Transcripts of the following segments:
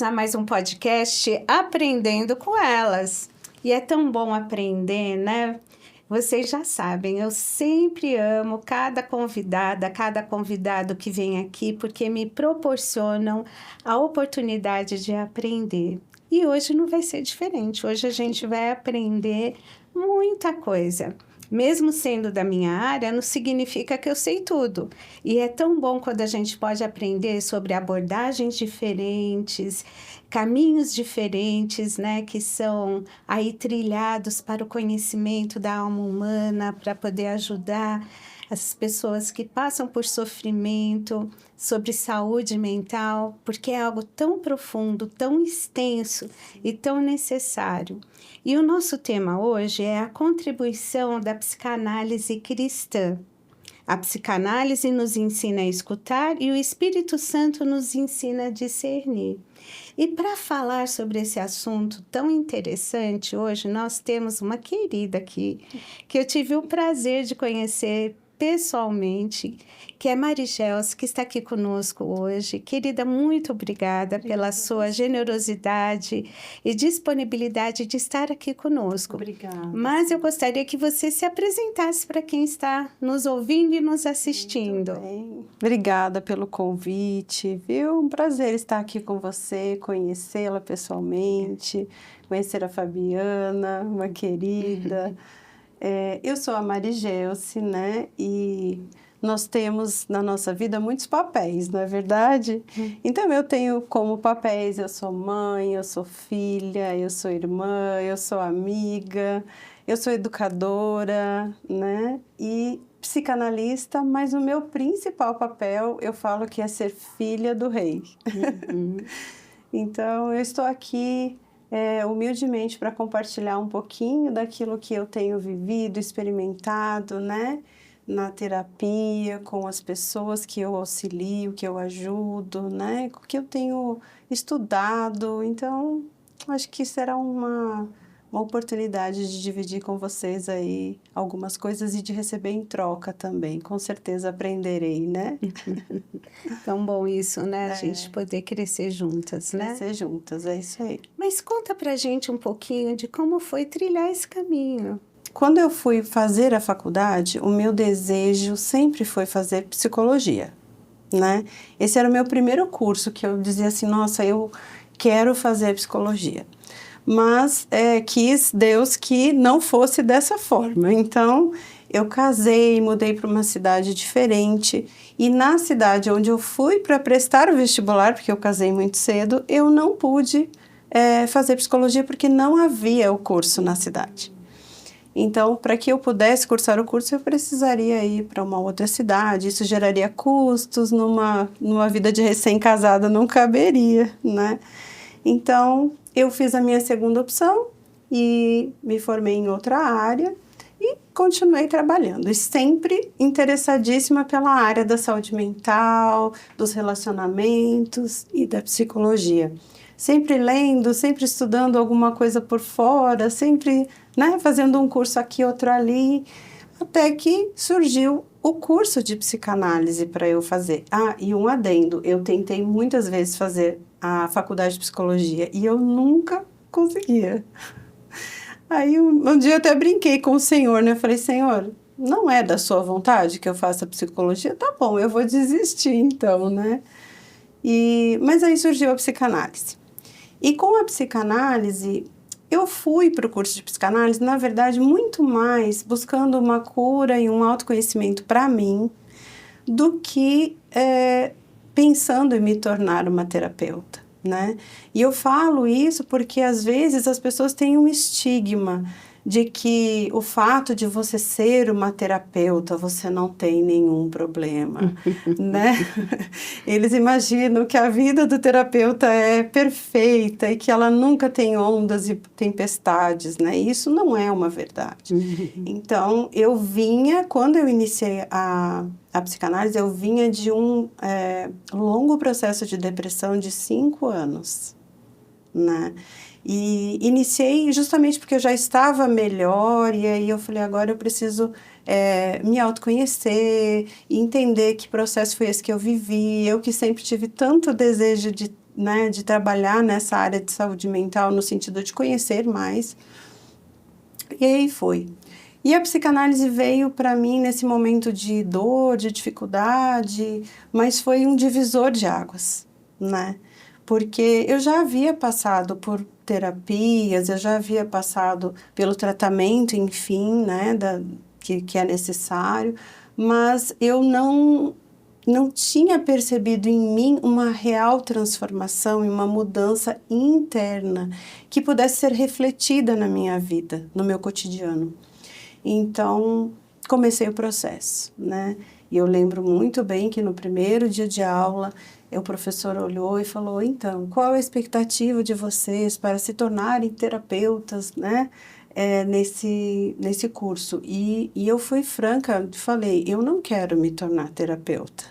a mais um podcast Aprendendo com Elas. E é tão bom aprender, né? Vocês já sabem, eu sempre amo cada convidada, cada convidado que vem aqui, porque me proporcionam a oportunidade de aprender. E hoje não vai ser diferente. Hoje a gente vai aprender muita coisa. Mesmo sendo da minha área, não significa que eu sei tudo. E é tão bom quando a gente pode aprender sobre abordagens diferentes, caminhos diferentes, né, que são aí trilhados para o conhecimento da alma humana, para poder ajudar as pessoas que passam por sofrimento, sobre saúde mental, porque é algo tão profundo, tão extenso e tão necessário. E o nosso tema hoje é a contribuição da psicanálise cristã. A psicanálise nos ensina a escutar e o Espírito Santo nos ensina a discernir. E para falar sobre esse assunto tão interessante, hoje nós temos uma querida aqui, que eu tive o prazer de conhecer pessoalmente, que é Marigels, que está aqui conosco hoje. Querida, muito obrigada pela sua generosidade e disponibilidade de estar aqui conosco. Obrigada. Mas eu gostaria que você se apresentasse para quem está nos ouvindo e nos assistindo. Muito bem. Obrigada pelo convite, viu? Um prazer estar aqui com você, conhecê-la pessoalmente, conhecer a Fabiana, uma querida. Eu sou a Marigels, né? E nós temos na nossa vida muitos papéis, não é verdade? Então, eu tenho como papéis, eu sou mãe, eu sou filha, eu sou irmã, eu sou amiga, eu sou educadora, né? E psicanalista, mas o meu principal papel, eu falo que é ser filha do rei. Então, eu estou aqui humildemente para compartilhar um pouquinho daquilo que eu tenho vivido, experimentado, né? Na terapia, com as pessoas que eu auxilio, que eu ajudo, né? Que eu tenho estudado. Então, acho que será uma oportunidade de dividir com vocês aí algumas coisas e de receber em troca também. Com certeza aprenderei, né? Tão bom isso, né? A gente poder crescer juntas, né? Crescer juntas, é isso aí. Mas conta pra gente um pouquinho de como foi trilhar esse caminho. Quando eu fui fazer a faculdade, o meu desejo sempre foi fazer psicologia, né? Esse era o meu primeiro curso, que eu dizia assim, nossa, eu quero fazer psicologia. Mas quis Deus que não fosse dessa forma. Então, eu casei, mudei para uma cidade diferente. E na cidade onde eu fui para prestar o vestibular, porque eu casei muito cedo, eu não pude fazer psicologia porque não havia o curso na cidade. Então, para que eu pudesse cursar o curso, eu precisaria ir para uma outra cidade. Isso geraria custos, numa vida de recém-casada não caberia, né? Então, eu fiz a minha segunda opção e me formei em outra área e continuei trabalhando. E sempre interessadíssima pela área da saúde mental, dos relacionamentos e da psicologia. Sempre lendo, sempre estudando alguma coisa por fora, sempre, né, fazendo um curso aqui, outro ali, até que surgiu o curso de psicanálise para eu fazer. Ah, e um adendo, eu tentei muitas vezes fazer a faculdade de psicologia e eu nunca conseguia. Aí um dia eu até brinquei com o Senhor, né? Eu falei, Senhor, não é da sua vontade que eu faça psicologia? Tá bom, eu vou desistir então, né? Mas aí surgiu a psicanálise. E com a psicanálise, eu fui para o curso de psicanálise, na verdade, muito mais buscando uma cura e um autoconhecimento para mim do que pensando em me tornar uma terapeuta, né? E eu falo isso porque, às vezes, as pessoas têm um estigma de que o fato de você ser uma terapeuta, você não tem nenhum problema, né? Eles imaginam que a vida do terapeuta é perfeita e que ela nunca tem ondas e tempestades, né? E isso não é uma verdade. Então, quando eu iniciei a psicanálise, eu vinha de um longo processo de depressão de 5 anos, né? E iniciei justamente porque eu já estava melhor e aí eu falei, agora eu preciso me autoconhecer e entender que processo foi esse que eu vivi. Eu que sempre tive tanto desejo né, de trabalhar nessa área de saúde mental no sentido de conhecer mais. E aí foi. E a psicanálise veio para mim nesse momento de dor, de dificuldade, mas foi um divisor de águas, né? Porque eu já havia passado por terapias, eu já havia passado pelo tratamento, enfim, né, que é necessário, mas eu não tinha percebido em mim uma real transformação e uma mudança interna que pudesse ser refletida na minha vida, no meu cotidiano. Então, comecei o processo, né? E eu lembro muito bem que no primeiro dia de aula, o professor olhou e falou, então, qual a expectativa de vocês para se tornarem terapeutas, né? Nesse curso. E eu fui franca, falei, eu não quero me tornar terapeuta.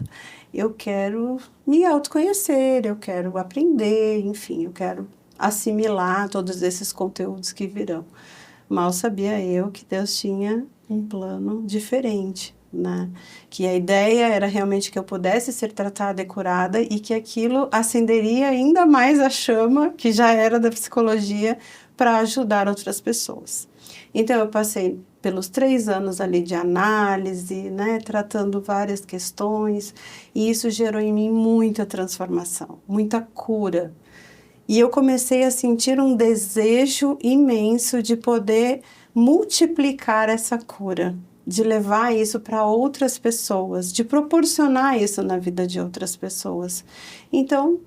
Eu quero me autoconhecer, eu quero aprender, enfim, eu quero assimilar todos esses conteúdos que virão. Mal sabia eu que Deus tinha um plano diferente, né? Que a ideia era realmente que eu pudesse ser tratada e curada e que aquilo acenderia ainda mais a chama, que já era da psicologia, para ajudar outras pessoas. Então, eu passei pelos 3 anos ali de análise, né? Tratando várias questões, e isso gerou em mim muita transformação, muita cura. E eu comecei a sentir um desejo imenso de poder multiplicar essa cura, de levar isso para outras pessoas, de proporcionar isso na vida de outras pessoas. Então,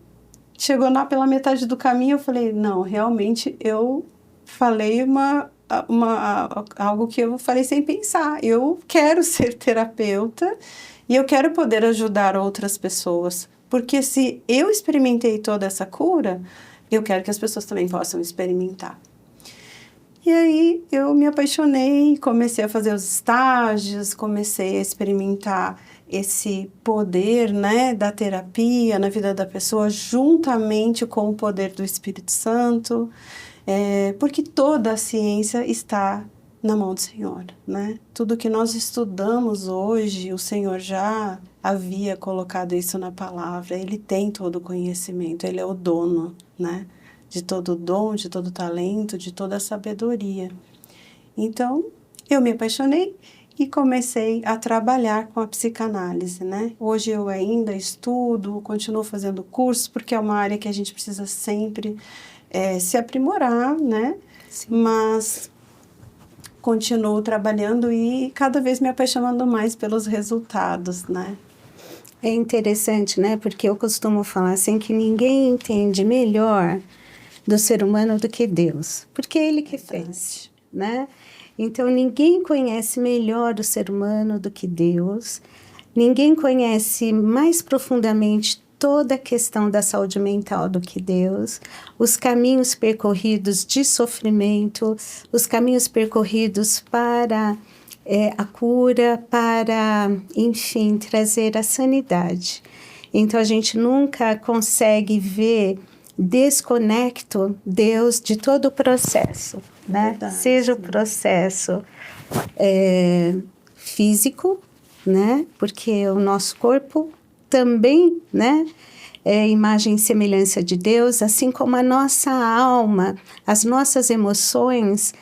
chegou lá pela metade do caminho, eu falei, não, realmente eu falei algo que eu falei sem pensar. Eu quero ser terapeuta e eu quero poder ajudar outras pessoas. Porque se eu experimentei toda essa cura, eu quero que as pessoas também possam experimentar. E aí eu me apaixonei, comecei a fazer os estágios, comecei a experimentar esse poder, né, da terapia na vida da pessoa, juntamente com o poder do Espírito Santo, porque toda a ciência está na mão do Senhor, né? Tudo que nós estudamos hoje, o Senhor já havia colocado isso na palavra, Ele tem todo o conhecimento, Ele é o dono, né? De todo o dom, de todo o talento, de toda a sabedoria. Então, eu me apaixonei e comecei a trabalhar com a psicanálise, né? Hoje eu ainda estudo, continuo fazendo cursos, porque é uma área que a gente precisa sempre se aprimorar, né? Sim. Mas continuo trabalhando e cada vez me apaixonando mais pelos resultados, né? É interessante, né? Porque eu costumo falar assim que ninguém entende melhor do ser humano do que Deus, porque é Ele que fez, né? Então, ninguém conhece melhor o ser humano do que Deus, ninguém conhece mais profundamente toda a questão da saúde mental do que Deus, os caminhos percorridos de sofrimento, os caminhos percorridos para a cura, para, enfim, trazer a sanidade. Então, a gente nunca consegue ver desconecto Deus de todo o processo, né? Verdade, seja sim. O processo físico, né? Porque o nosso corpo também, né? É imagem e semelhança de Deus, assim como a nossa alma, as nossas emoções,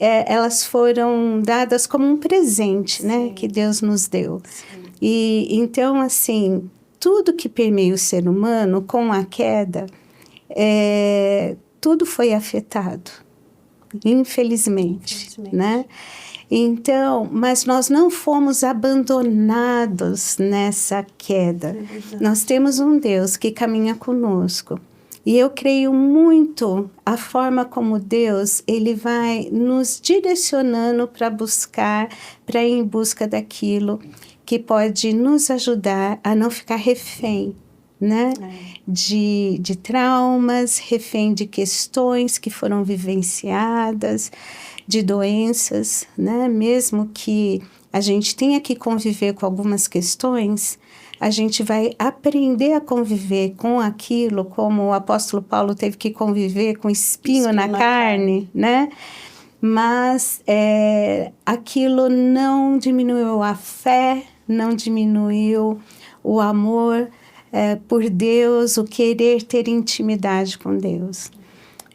elas foram dadas como um presente, né? Que Deus nos deu. Sim. E então, assim, tudo que permeia o ser humano, com a queda, tudo foi afetado, infelizmente, né? Então, mas nós não fomos abandonados nessa queda. Nós temos um Deus que caminha conosco. E eu creio muito a forma como Deus, Ele vai nos direcionando para buscar, para ir em busca daquilo que pode nos ajudar a não ficar refém, né? De traumas, refém de questões que foram vivenciadas, de doenças, né? Mesmo que a gente tenha que conviver com algumas questões, a gente vai aprender a conviver com aquilo, como o apóstolo Paulo teve que conviver com espinho na carne, né? Mas aquilo não diminuiu a fé, não diminuiu o amor por Deus, o querer ter intimidade com Deus.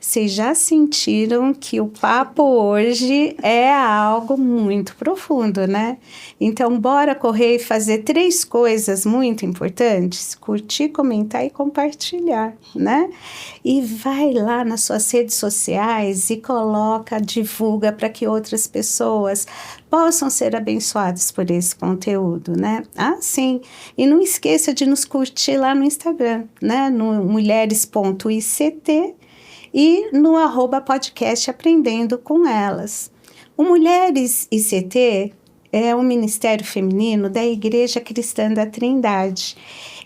Vocês já sentiram que o papo hoje é algo muito profundo, né? Então, bora correr e fazer 3 coisas muito importantes: curtir, comentar e compartilhar, né? E vai lá nas suas redes sociais e coloca, divulga para que outras pessoas possam ser abençoadas por esse conteúdo, né? Ah, sim. E não esqueça de nos curtir lá no Instagram, né? No mulheres.ict e no @podcast Aprendendo com Elas. O Mulheres ICT é um ministério feminino da Igreja Cristã da Trindade.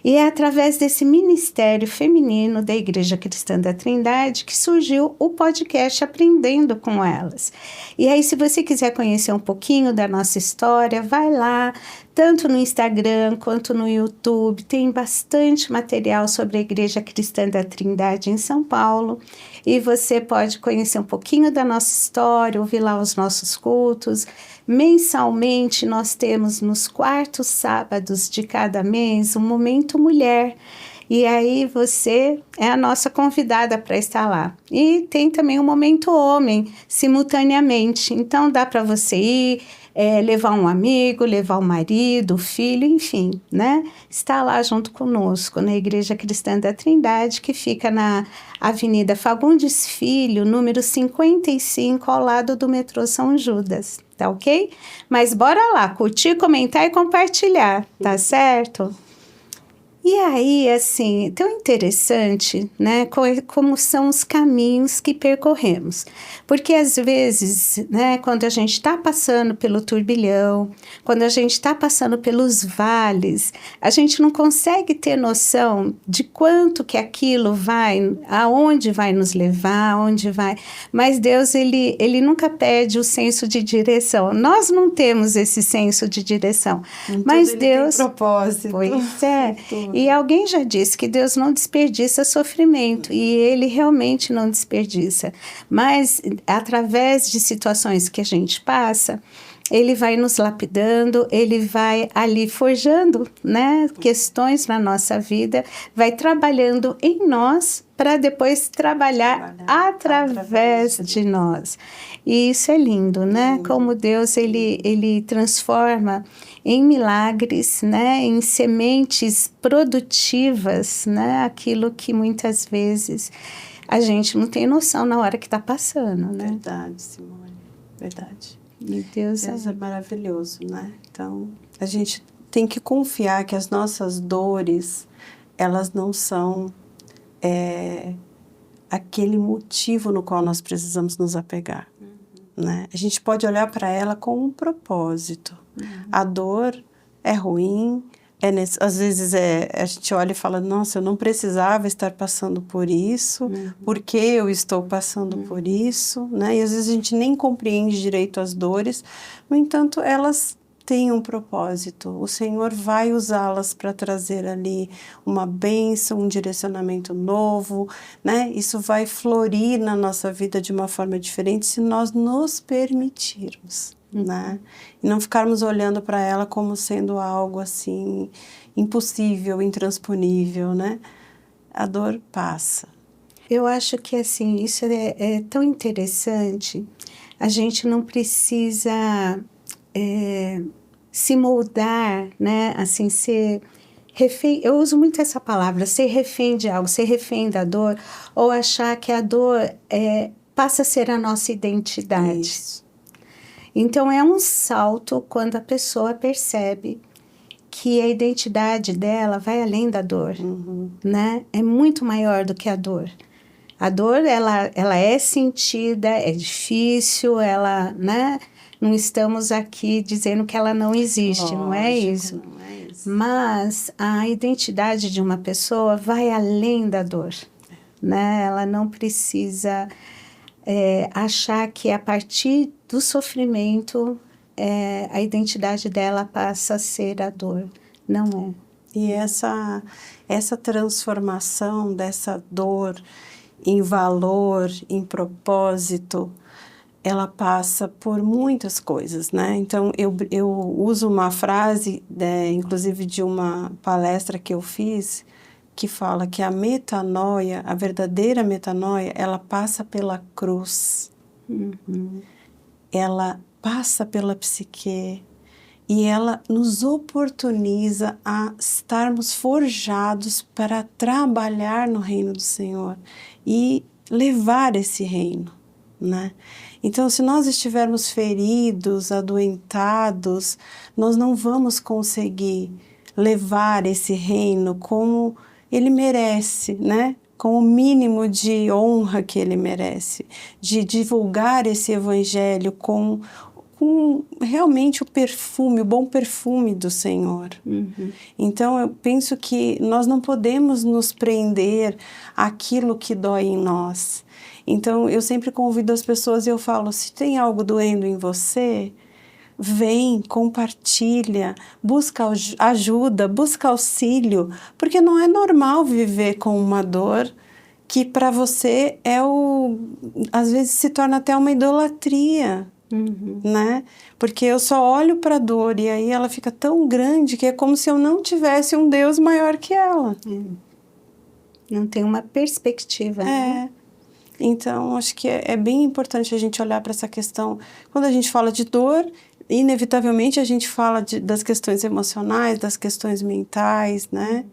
E é através desse ministério feminino da Igreja Cristã da Trindade que surgiu o podcast Aprendendo com Elas. E aí, se você quiser conhecer um pouquinho da nossa história, vai lá, tanto no Instagram quanto no YouTube. Tem bastante material sobre a Igreja Cristã da Trindade em São Paulo. E você pode conhecer um pouquinho da nossa história, ouvir lá os nossos cultos. Mensalmente, nós temos nos 4º sábados de cada mês um Momento Mulher. E aí você é a nossa convidada para estar lá. E tem também o Momento Homem, simultaneamente. Então dá para você ir, levar um amigo, levar o marido, o filho, enfim, né? Está lá junto conosco, na Igreja Cristã da Trindade, que fica na Avenida Fagundes Filho, número 55, ao lado do metrô São Judas, tá ok? Mas bora lá, curtir, comentar e compartilhar, tá certo? E aí, assim, tão interessante, né, como são os caminhos que percorremos. Porque, às vezes, né, quando a gente está passando pelo turbilhão, quando a gente está passando pelos vales, a gente não consegue ter noção de quanto que aquilo vai, aonde vai nos levar, aonde vai. Mas Deus, ele nunca perde o senso de direção. Nós não temos esse senso de direção. Mas Deus tem propósito. Pois é. E alguém já disse que Deus não desperdiça sofrimento, e Ele realmente não desperdiça. Mas, através de situações que a gente passa, Ele vai nos lapidando, Ele vai ali forjando, né, questões na nossa vida, vai trabalhando em nós para depois trabalhar através de nós. E isso é lindo, né? Como Deus, ele transforma em milagres, né? Em sementes produtivas, né? Aquilo que muitas vezes a gente não tem noção na hora que está passando, né? Verdade, Simone, verdade. E Deus é maravilhoso, né? Então, a gente tem que confiar que as nossas dores, elas não são aquele motivo no qual nós precisamos nos apegar, né? A gente pode olhar para ela com um propósito. A dor é ruim, às vezes a gente olha e fala, nossa, eu não precisava estar passando por isso, porque eu estou passando por isso, né? E às vezes a gente nem compreende direito as dores, no entanto, elas têm um propósito. O Senhor vai usá-las para trazer ali uma bênção, um direcionamento novo, né? Isso vai florir na nossa vida de uma forma diferente se nós nos permitirmos, né? E não ficarmos olhando para ela como sendo algo assim impossível, intransponível, né? A dor passa. Eu acho que assim, isso é tão interessante. A gente não precisa se moldar, né? Assim, ser refém. Eu uso muito essa palavra, ser refém de algo, ser refém da dor, ou achar que a dor passa a ser a nossa identidade. Isso. Então, é um salto quando a pessoa percebe que a identidade dela vai além da dor, né? É muito maior do que a dor. A dor, ela é sentida, é difícil, né? Não estamos aqui dizendo que ela não existe, Lógico, não é isso? não é isso. Mas a identidade de uma pessoa vai além da dor, né? Ela não precisa achar que a partir do sofrimento a identidade dela passa a ser a dor. Não é. E essa transformação dessa dor em valor, em propósito, ela passa por muitas coisas, né? Então, eu uso uma frase, inclusive de uma palestra que eu fiz, que fala que a metanoia, a verdadeira metanoia, ela passa pela cruz, ela passa pela psique e ela nos oportuniza a estarmos forjados para trabalhar no reino do Senhor e levar esse reino, né? Então, se nós estivermos feridos, adoentados, nós não vamos conseguir levar esse reino como ele merece, né? Com o mínimo de honra que ele merece, de divulgar esse evangelho com realmente o perfume, o bom perfume do Senhor. Então, eu penso que nós não podemos nos prender àquilo que dói em nós. Então, eu sempre convido as pessoas e eu falo, se tem algo doendo em você, vem, compartilha, busca ajuda, busca auxílio, porque não é normal viver com uma dor que para você às vezes se torna até uma idolatria, né? Porque eu só olho para a dor e aí ela fica tão grande que é como se eu não tivesse um Deus maior que ela. Não tem uma perspectiva, né? Então, acho que é bem importante a gente olhar para essa questão. Quando a gente fala de dor, inevitavelmente a gente fala das questões emocionais, das questões mentais, né?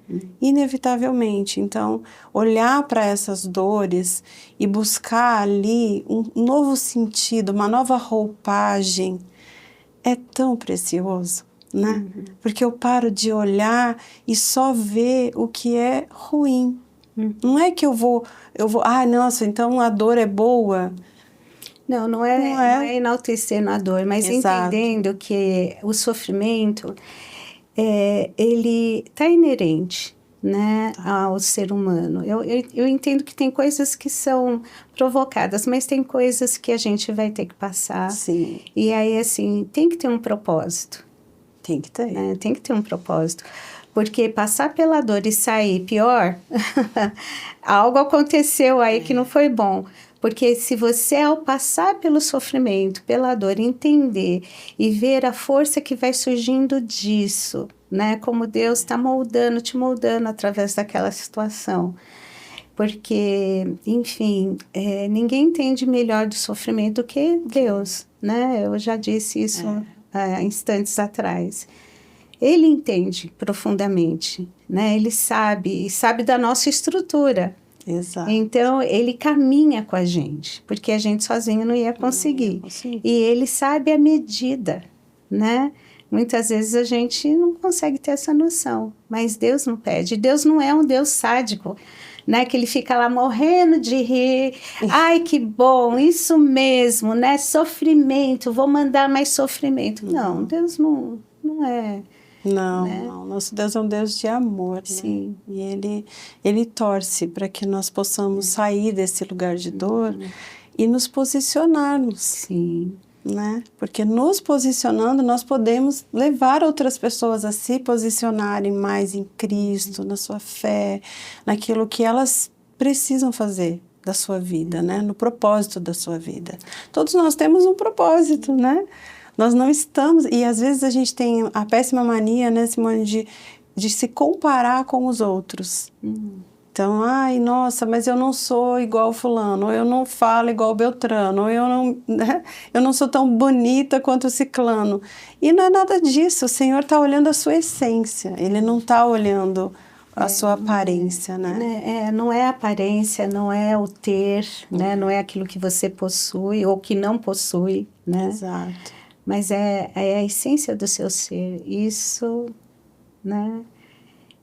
Inevitavelmente. Então, olhar para essas dores e buscar ali um novo sentido, uma nova roupagem, é tão precioso, né? Porque eu paro de olhar e só ver o que é ruim. Não é que eu vou, nossa, então a dor é boa. Não é enaltecendo a dor, mas Exato. entendendo que o sofrimento, ele está inerente, né, ao ser humano. Eu entendo que tem coisas que são provocadas, mas tem coisas que a gente vai ter que passar. Sim. E aí, assim, tem que ter um propósito. Tem que ter. Né? Tem que ter um propósito. Porque passar pela dor e sair pior, algo aconteceu aí que não foi bom. Porque se você, ao passar pelo sofrimento, pela dor, entender e ver a força que vai surgindo disso, né? Como Deus está moldando, te moldando através daquela situação. Porque, enfim, ninguém entende melhor do sofrimento do que Deus, né? Eu já disse isso há instantes atrás. Ele entende profundamente, né? Ele sabe, e sabe da nossa estrutura. Exato. Então, ele caminha com a gente, porque a gente sozinho não ia conseguir. E ele sabe a medida, né? Muitas vezes a gente não consegue ter essa noção, mas Deus não pede. Deus não é um Deus sádico, né? Que ele fica lá morrendo de rir. Ai, que bom, isso mesmo, né? Sofrimento, vou mandar mais sofrimento. Não, Deus não é... Não, nosso Deus é um Deus de amor, Sim. Né? E ele torce para que nós possamos sair desse lugar de dor e nos posicionarmos. Sim. Né? Porque nos posicionando, nós podemos levar outras pessoas a se posicionarem mais em Cristo, na sua fé, naquilo que elas precisam fazer da sua vida, né? No propósito da sua vida. Todos nós temos um propósito, né? Nós não estamos... E às vezes a gente tem a péssima mania, né, Simone, de se comparar com os outros. Então, ai, nossa, mas eu não sou igual fulano, ou eu não falo igual Beltrano, ou eu não sou tão bonita quanto o ciclano. E não é nada disso, o Senhor está olhando a sua essência, Ele não está olhando a sua aparência, né? Não é a aparência, não é o ter, né? Não é aquilo que você possui ou que não possui, né? Exato. Mas é a essência do seu ser, isso, né?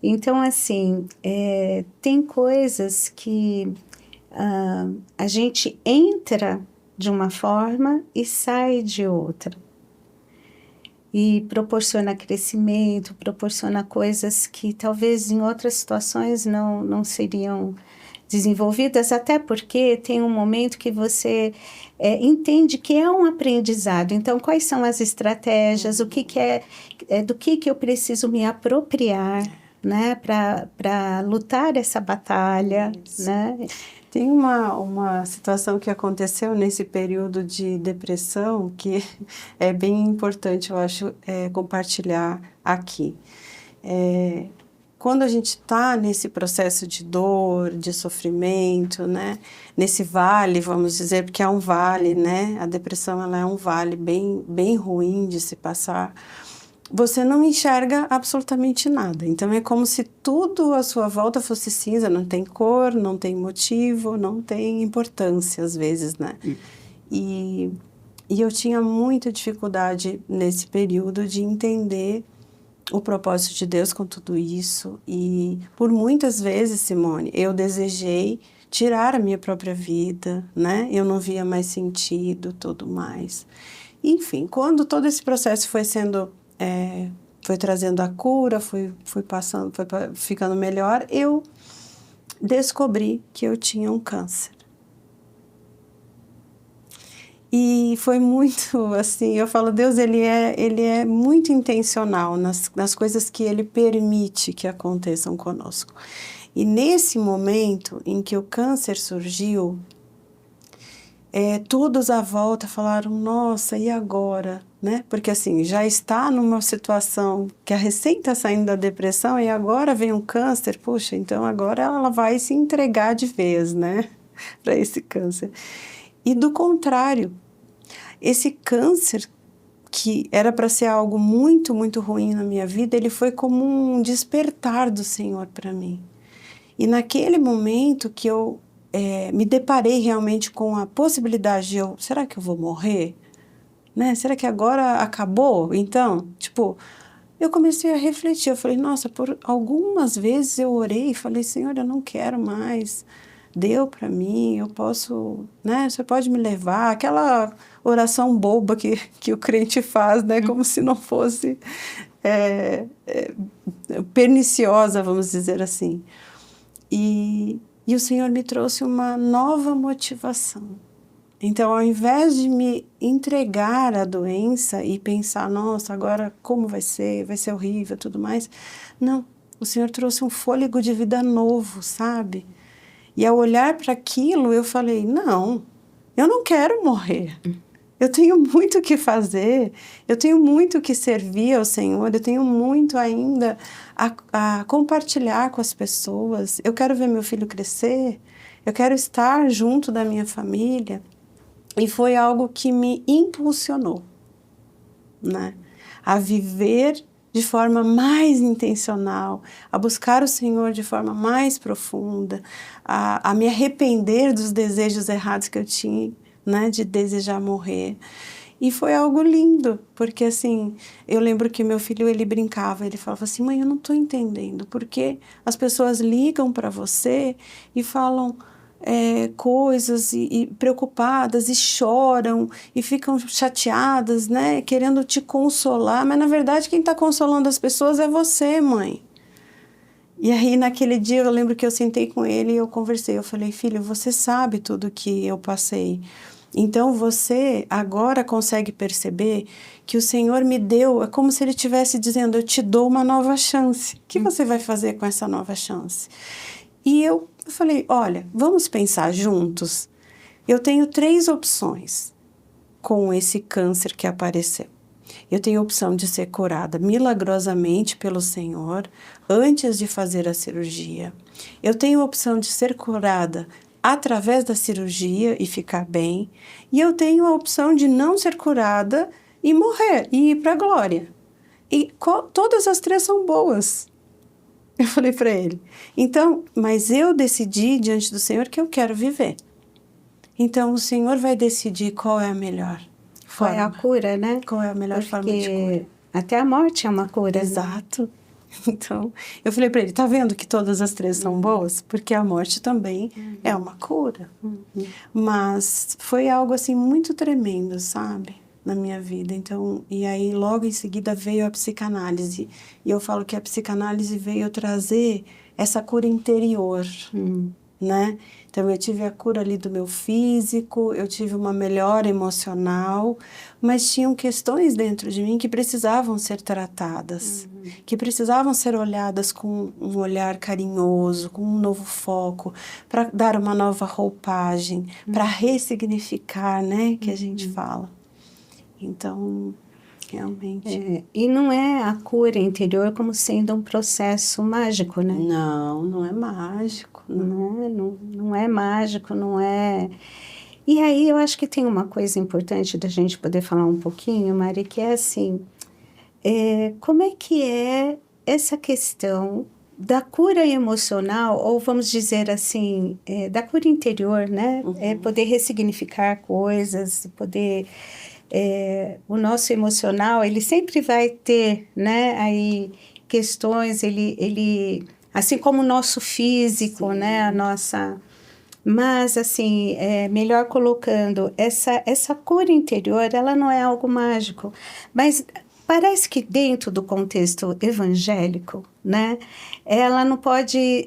Então, assim, tem coisas que a gente entra de uma forma e sai de outra. E proporciona crescimento, proporciona coisas que talvez em outras situações não seriam desenvolvidas, até porque tem um momento que você entende que é um aprendizado. Então, quais são as estratégias, o que do que eu preciso me apropriar, né, para lutar essa batalha, né? Tem uma situação que aconteceu nesse período de depressão que é bem importante, eu acho, compartilhar aqui. quando a gente está nesse processo de dor, de sofrimento, né? Nesse vale, vamos dizer, porque é um vale, né? A depressão, ela é um vale bem ruim de se passar. Você não enxerga absolutamente nada. Então, é como se tudo à sua volta fosse cinza, não tem cor, não tem motivo, não tem importância, às vezes, né? E eu tinha muita dificuldade nesse período de entender o propósito de Deus com tudo isso. E por muitas vezes, Simone, eu desejei tirar a minha própria vida, né? Eu não via mais sentido, tudo mais. Enfim, quando todo esse processo foi sendo... foi trazendo a cura, foi passando, foi ficando melhor, eu descobri que eu tinha um câncer. E foi muito, assim, eu falo, Deus, ele é muito intencional nas coisas que Ele permite que aconteçam conosco. E nesse momento em que o câncer surgiu, todos à volta falaram, nossa, e agora? Né? Porque assim, já está numa situação que a recém está saindo da depressão e agora vem um câncer, puxa, então agora ela vai se entregar de vez, né? Para esse câncer. E do contrário, esse câncer, que era para ser algo muito, muito ruim na minha vida, ele foi como um despertar do Senhor para mim. E naquele momento que eu me deparei realmente com a possibilidade de será que eu vou morrer? Né? Será que agora acabou? Então, tipo, eu comecei a refletir, eu falei, nossa, por algumas vezes eu orei e falei, Senhor, eu não quero mais, deu para mim, eu posso, né, você pode me levar, aquela oração boba que o crente faz, né, como se não fosse perniciosa, vamos dizer assim. E o Senhor me trouxe uma nova motivação. Então, ao invés de me entregar à doença e pensar, nossa, agora como vai ser horrível e tudo mais, não, o Senhor trouxe um fôlego de vida novo, sabe? E ao olhar para aquilo, eu falei, não, eu não quero morrer. Eu tenho muito o que fazer, eu tenho muito o que servir ao Senhor, eu tenho muito ainda a compartilhar com as pessoas. Eu quero ver meu filho crescer, eu quero estar junto da minha família. E foi algo que me impulsionou, né? A viver de forma mais intencional, a buscar o Senhor de forma mais profunda, a me arrepender dos desejos errados que eu tinha, né, de desejar morrer. E foi algo lindo, porque assim, eu lembro que meu filho, ele brincava, ele falava assim, mãe, eu não estou entendendo, porque as pessoas ligam para você e falam coisas e preocupadas e choram e ficam chateadas, né, querendo te consolar, mas na verdade quem está consolando as pessoas é você, mãe. E aí naquele dia eu lembro que eu sentei com ele e eu conversei, eu falei, filho, você sabe tudo que eu passei, então você agora consegue perceber que o Senhor me deu, é como se Ele estivesse dizendo, eu te dou uma nova chance, o que você vai fazer com essa nova chance? E eu falei, olha, vamos pensar juntos. Eu tenho 3 opções com esse câncer que apareceu. Eu tenho a opção de ser curada milagrosamente pelo Senhor antes de fazer a cirurgia. Eu tenho a opção de ser curada através da cirurgia e ficar bem. E eu tenho a opção de não ser curada e morrer e ir para a glória. E todas as 3 são boas. Eu falei para ele, então, mas eu decidi diante do Senhor que eu quero viver. Então, o Senhor vai decidir qual é a melhor forma. Qual é a cura, né? Qual é a melhor forma de cura. Até a morte é uma cura. Exato. Né? Então, eu falei para ele, tá vendo que todas as 3 são boas? Porque a morte também é uma cura. Mas foi algo assim muito tremendo, sabe? Na minha vida. Então, e aí logo em seguida veio a psicanálise. E eu falo que a psicanálise veio trazer essa cura interior, né? Então, eu tive a cura ali do meu físico, eu tive uma melhora emocional, mas tinham questões dentro de mim que precisavam ser tratadas, que precisavam ser olhadas com um olhar carinhoso, com um novo foco, para dar uma nova roupagem, para ressignificar, né? Que a gente fala. Então, realmente. E não é a cura interior como sendo um processo mágico, né? Não, não é mágico. Não é mágico, não é... E aí eu acho que tem uma coisa importante da gente poder falar um pouquinho, Mari, que é assim, como é que é essa questão da cura emocional, ou vamos dizer assim, da cura interior, né? Poder ressignificar coisas, poder... o nosso emocional, ele sempre vai ter, né, aí questões, assim como o nosso físico, Sim. né, a nossa... Mas, assim, melhor colocando, essa cura interior, ela não é algo mágico, mas parece que dentro do contexto evangélico, né, ela não pode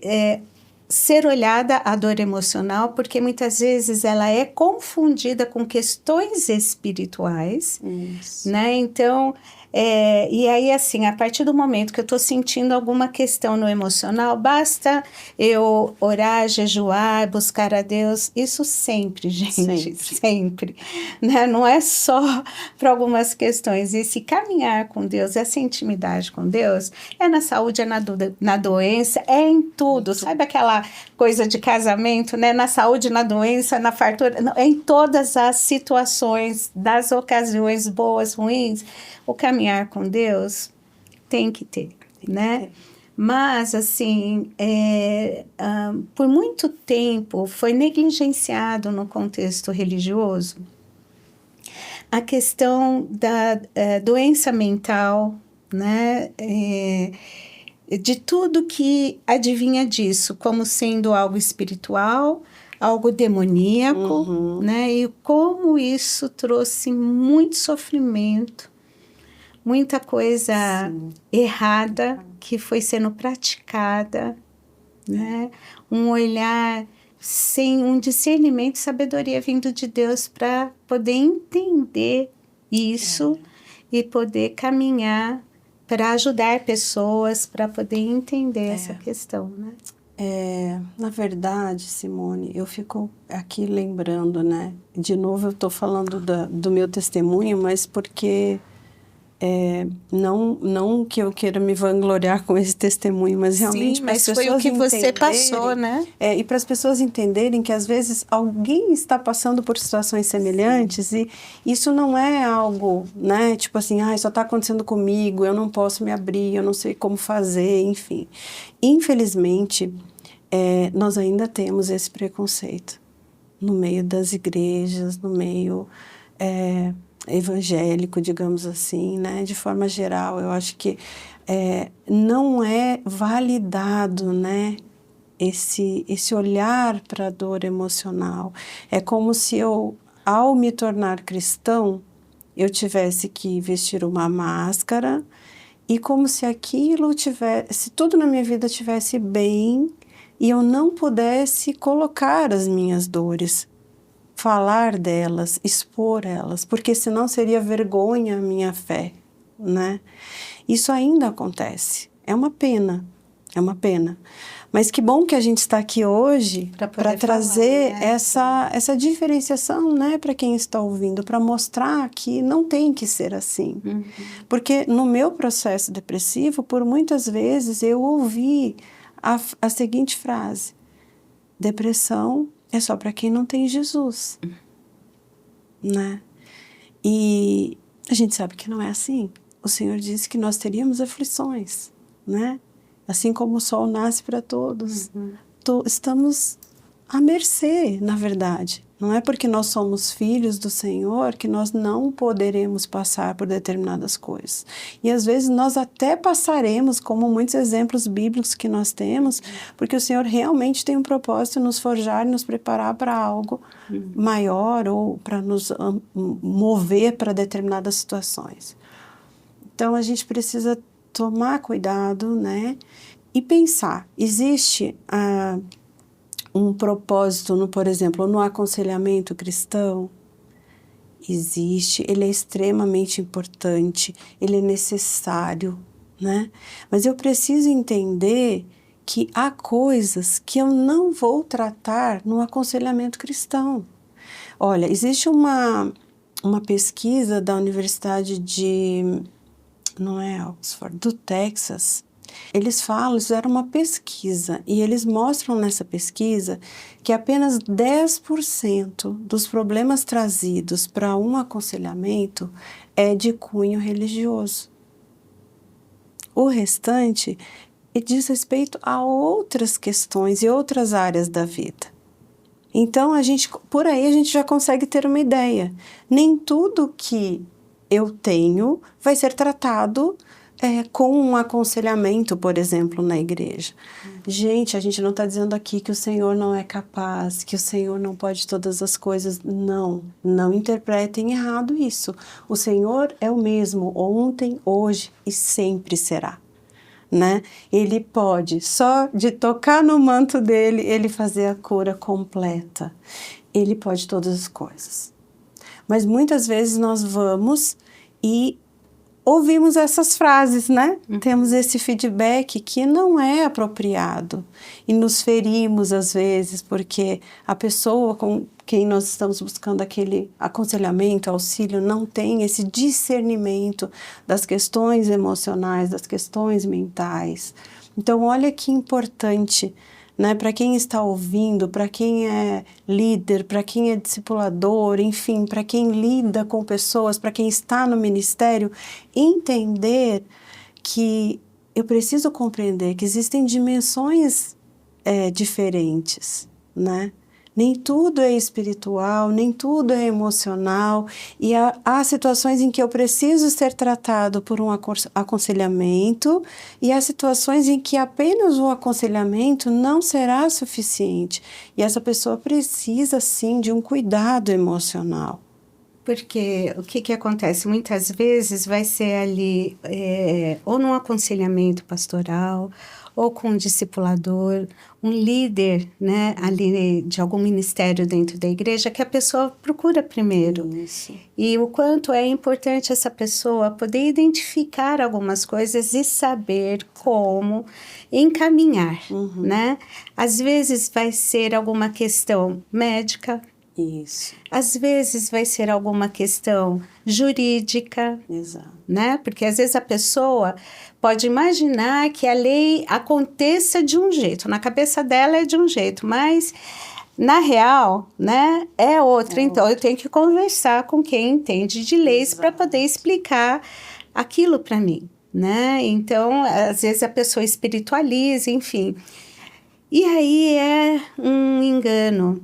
ser olhada a dor emocional, porque muitas vezes ela é confundida com questões espirituais, Isso. né? Então, e aí, assim, a partir do momento que eu estou sentindo alguma questão no emocional, basta eu orar, jejuar, buscar a Deus, isso sempre, gente, sempre, né? Não é só para algumas questões. Esse caminhar com Deus, essa intimidade com Deus, é na saúde, é na doença, é em tudo. Sabe aquela coisa de casamento, né? Na saúde, na doença, na fartura, é em todas as situações, das ocasiões boas, ruins, o caminhar com Deus tem que ter, né? Mas, assim, por muito tempo foi negligenciado no contexto religioso a questão da doença mental, né? De tudo que advinha disso, como sendo algo espiritual, algo demoníaco, né? E como isso trouxe muito sofrimento, muita coisa errada que foi sendo praticada, né? Um olhar sem um discernimento e sabedoria vindo de Deus para poder entender isso e poder caminhar para ajudar pessoas, para poder entender essa questão, né? Na verdade, Simone, eu fico aqui lembrando, né? De novo eu estou falando do meu testemunho, mas porque não que eu queira me vangloriar com esse testemunho, mas realmente para as pessoas foi o que você passou, né? E para as pessoas entenderem que às vezes alguém está passando por situações semelhantes e isso não é algo, né? Tipo assim, só está acontecendo comigo, eu não posso me abrir, eu não sei como fazer, enfim. Infelizmente, nós ainda temos esse preconceito no meio das igrejas, no meio evangélico, digamos assim, né? De forma geral, eu acho que não é validado, né? Esse olhar para a dor emocional. É como se eu, ao me tornar cristão, eu tivesse que vestir uma máscara e como se aquilo tivesse, tudo na minha vida tivesse bem e eu não pudesse colocar as minhas dores, falar delas, expor elas, porque senão seria vergonha a minha fé, né? Isso ainda acontece. É uma pena. Mas que bom que a gente está aqui hoje para trazer essa diferenciação, né, para quem está ouvindo, para mostrar que não tem que ser assim. Porque no meu processo depressivo, por muitas vezes eu ouvi a seguinte frase: depressão é só para quem não tem Jesus, né? E a gente sabe que não é assim. O Senhor disse que nós teríamos aflições, né? Assim como o sol nasce para todos, estamos à mercê, na verdade. Não é porque nós somos filhos do Senhor que nós não poderemos passar por determinadas coisas. E às vezes nós até passaremos, como muitos exemplos bíblicos que nós temos, porque o Senhor realmente tem um propósito de nos forjar e nos preparar para algo maior ou para nos mover para determinadas situações. Então a gente precisa tomar cuidado, né? E pensar, existe um propósito, por exemplo, no aconselhamento cristão? Existe, ele é extremamente importante, ele é necessário, né? Mas eu preciso entender que há coisas que eu não vou tratar no aconselhamento cristão. Olha, existe uma uma pesquisa da Universidade não é Oxford, do Texas. Eles fizeram uma pesquisa e eles mostram nessa pesquisa que apenas 10% dos problemas trazidos para um aconselhamento é de cunho religioso. O restante diz respeito a outras questões e outras áreas da vida. Então, por aí a gente já consegue ter uma ideia. Nem tudo que eu tenho vai ser tratado com um aconselhamento, por exemplo, na igreja. Gente, a gente não está dizendo aqui que o Senhor não é capaz, que o Senhor não pode todas as coisas. Não, não interpretem errado isso. O Senhor é o mesmo ontem, hoje e sempre será. Né? Ele pode, só de tocar no manto dele, ele fazer a cura completa. Ele pode todas as coisas. Mas muitas vezes nós vamos e ouvimos essas frases, né? Temos esse feedback que não é apropriado e nos ferimos às vezes porque a pessoa com quem nós estamos buscando aquele aconselhamento, auxílio, não tem esse discernimento das questões emocionais, das questões mentais. Então, olha que importante, né? Para quem está ouvindo, para quem é líder, para quem é discipulador, enfim, para quem lida com pessoas, para quem está no ministério, entender que eu preciso compreender que existem dimensões diferentes, né? Nem tudo é espiritual, nem tudo é emocional, e há situações em que eu preciso ser tratado por um aconselhamento, e há situações em que apenas o aconselhamento não será suficiente, e essa pessoa precisa, sim, de um cuidado emocional. Porque o que acontece? Muitas vezes vai ser ali, ou num aconselhamento pastoral, ou com um discipulador, um líder, né, ali de algum ministério dentro da igreja, que a pessoa procura primeiro. Isso. E o quanto é importante essa pessoa poder identificar algumas coisas e saber como encaminhar, né? Às vezes vai ser alguma questão médica, isso. Às vezes vai ser alguma questão jurídica, exato, né? Porque às vezes a pessoa pode imaginar que a lei aconteça de um jeito, na cabeça dela é de um jeito, mas na real, né, é outra. Então eu tenho que conversar com quem entende de leis para poder explicar aquilo para mim, né? Então, às vezes a pessoa espiritualiza, enfim. E aí é um engano.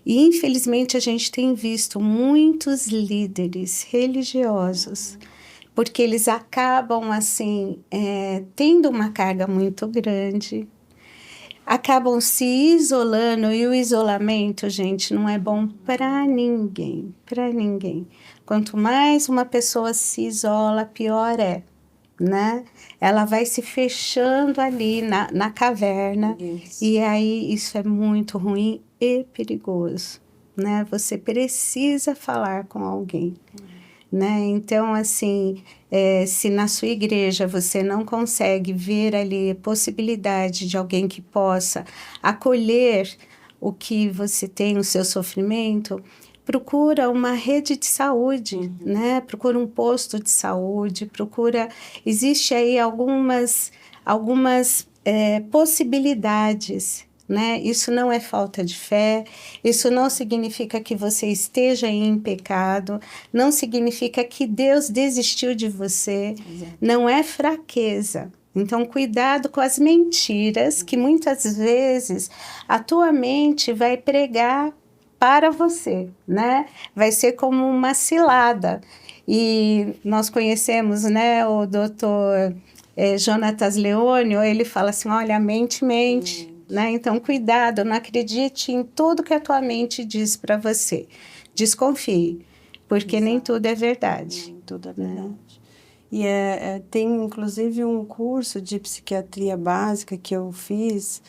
E, infelizmente, a gente tem visto muitos líderes religiosos, porque eles acabam, assim, tendo uma carga muito grande, acabam se isolando, e o isolamento, gente, não é bom para ninguém, para ninguém. Quanto mais uma pessoa se isola, pior é, né? Ela vai se fechando ali na caverna, e aí isso é muito ruim e perigoso, né? Você precisa falar com alguém, né? Então, assim, se na sua igreja você não consegue ver ali possibilidade de alguém que possa acolher o que você tem, o seu sofrimento, procura uma rede de saúde, né? Procura um posto de saúde, existe aí algumas possibilidades, né? Isso não é falta de fé, isso não significa que você esteja em pecado, não significa que Deus desistiu de você, não é fraqueza. Então, cuidado com as mentiras que muitas vezes a tua mente vai pregar para você, né? Vai ser como uma cilada. E nós conhecemos, né, o doutor Jonatas Leônio, ele fala assim, olha, a mente mente, né? Então, cuidado, não acredite em tudo que a tua mente diz para você. Desconfie, porque nem tudo é verdade. Nem tudo é verdade. E tem, inclusive, um curso de psiquiatria básica que eu fiz,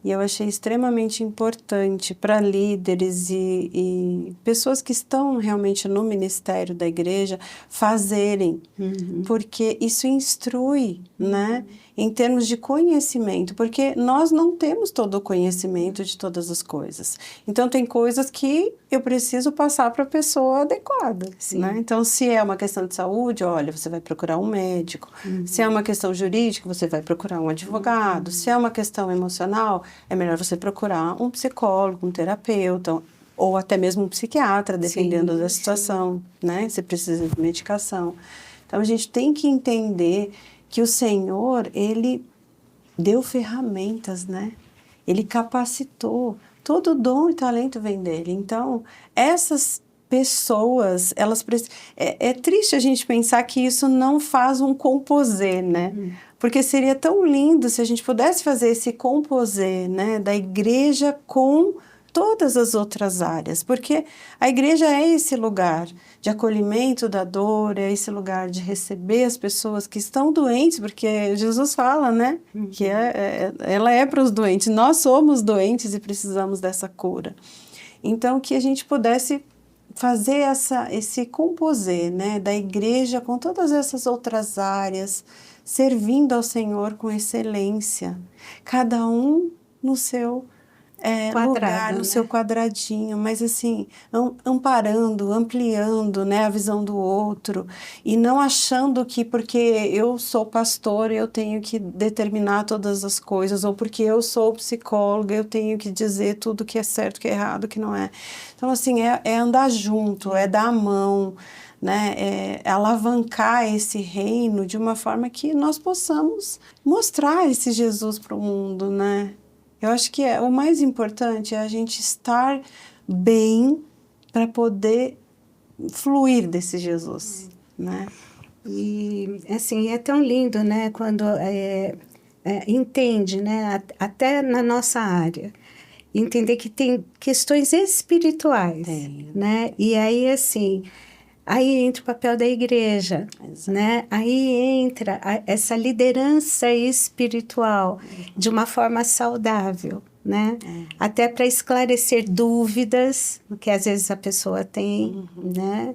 E eu achei extremamente importante para líderes e pessoas que estão realmente no ministério da igreja fazerem, porque isso instrui, né? Em termos de conhecimento, porque nós não temos todo o conhecimento de todas as coisas. Então, tem coisas que eu preciso passar para a pessoa adequada, né? Então, se é uma questão de saúde, olha, você vai procurar um médico. Se é uma questão jurídica, você vai procurar um advogado. Se é uma questão emocional, é melhor você procurar um psicólogo, um terapeuta, ou até mesmo um psiquiatra, dependendo da situação, né? Você precisa de medicação. Então, a gente tem que entender que o Senhor, Ele deu ferramentas, né? Ele capacitou. Todo dom e talento vem dele. Então, essas pessoas, elas é triste a gente pensar que isso não faz um composê, né? Porque seria tão lindo se a gente pudesse fazer esse composê, né, da igreja com todas as outras áreas, porque a igreja é esse lugar de acolhimento da dor, é esse lugar de receber as pessoas que estão doentes, porque Jesus fala, né, que ela é para os doentes, nós somos doentes e precisamos dessa cura. Então, que a gente pudesse fazer esse composê, né, da igreja com todas essas outras áreas, servindo ao Senhor com excelência, cada um no seu lugar, no seu quadradinho, mas assim, amparando, ampliando, né, a visão do outro, e não achando que porque eu sou pastor eu tenho que determinar todas as coisas, ou porque eu sou psicóloga eu tenho que dizer tudo que é certo, que é errado, que não é. Então, assim, é andar junto, é dar a mão, né, é alavancar esse reino de uma forma que nós possamos mostrar esse Jesus para o mundo, né? Eu acho que o mais importante é a gente estar bem para poder fluir desse Jesus, né? E, assim, é tão lindo, né, quando entende, né, até na nossa área, entender que tem questões espirituais, né? E aí, assim, aí entra o papel da igreja, né? Aí entra essa liderança espiritual de uma forma saudável, né? Até para esclarecer dúvidas que às vezes a pessoa tem, né?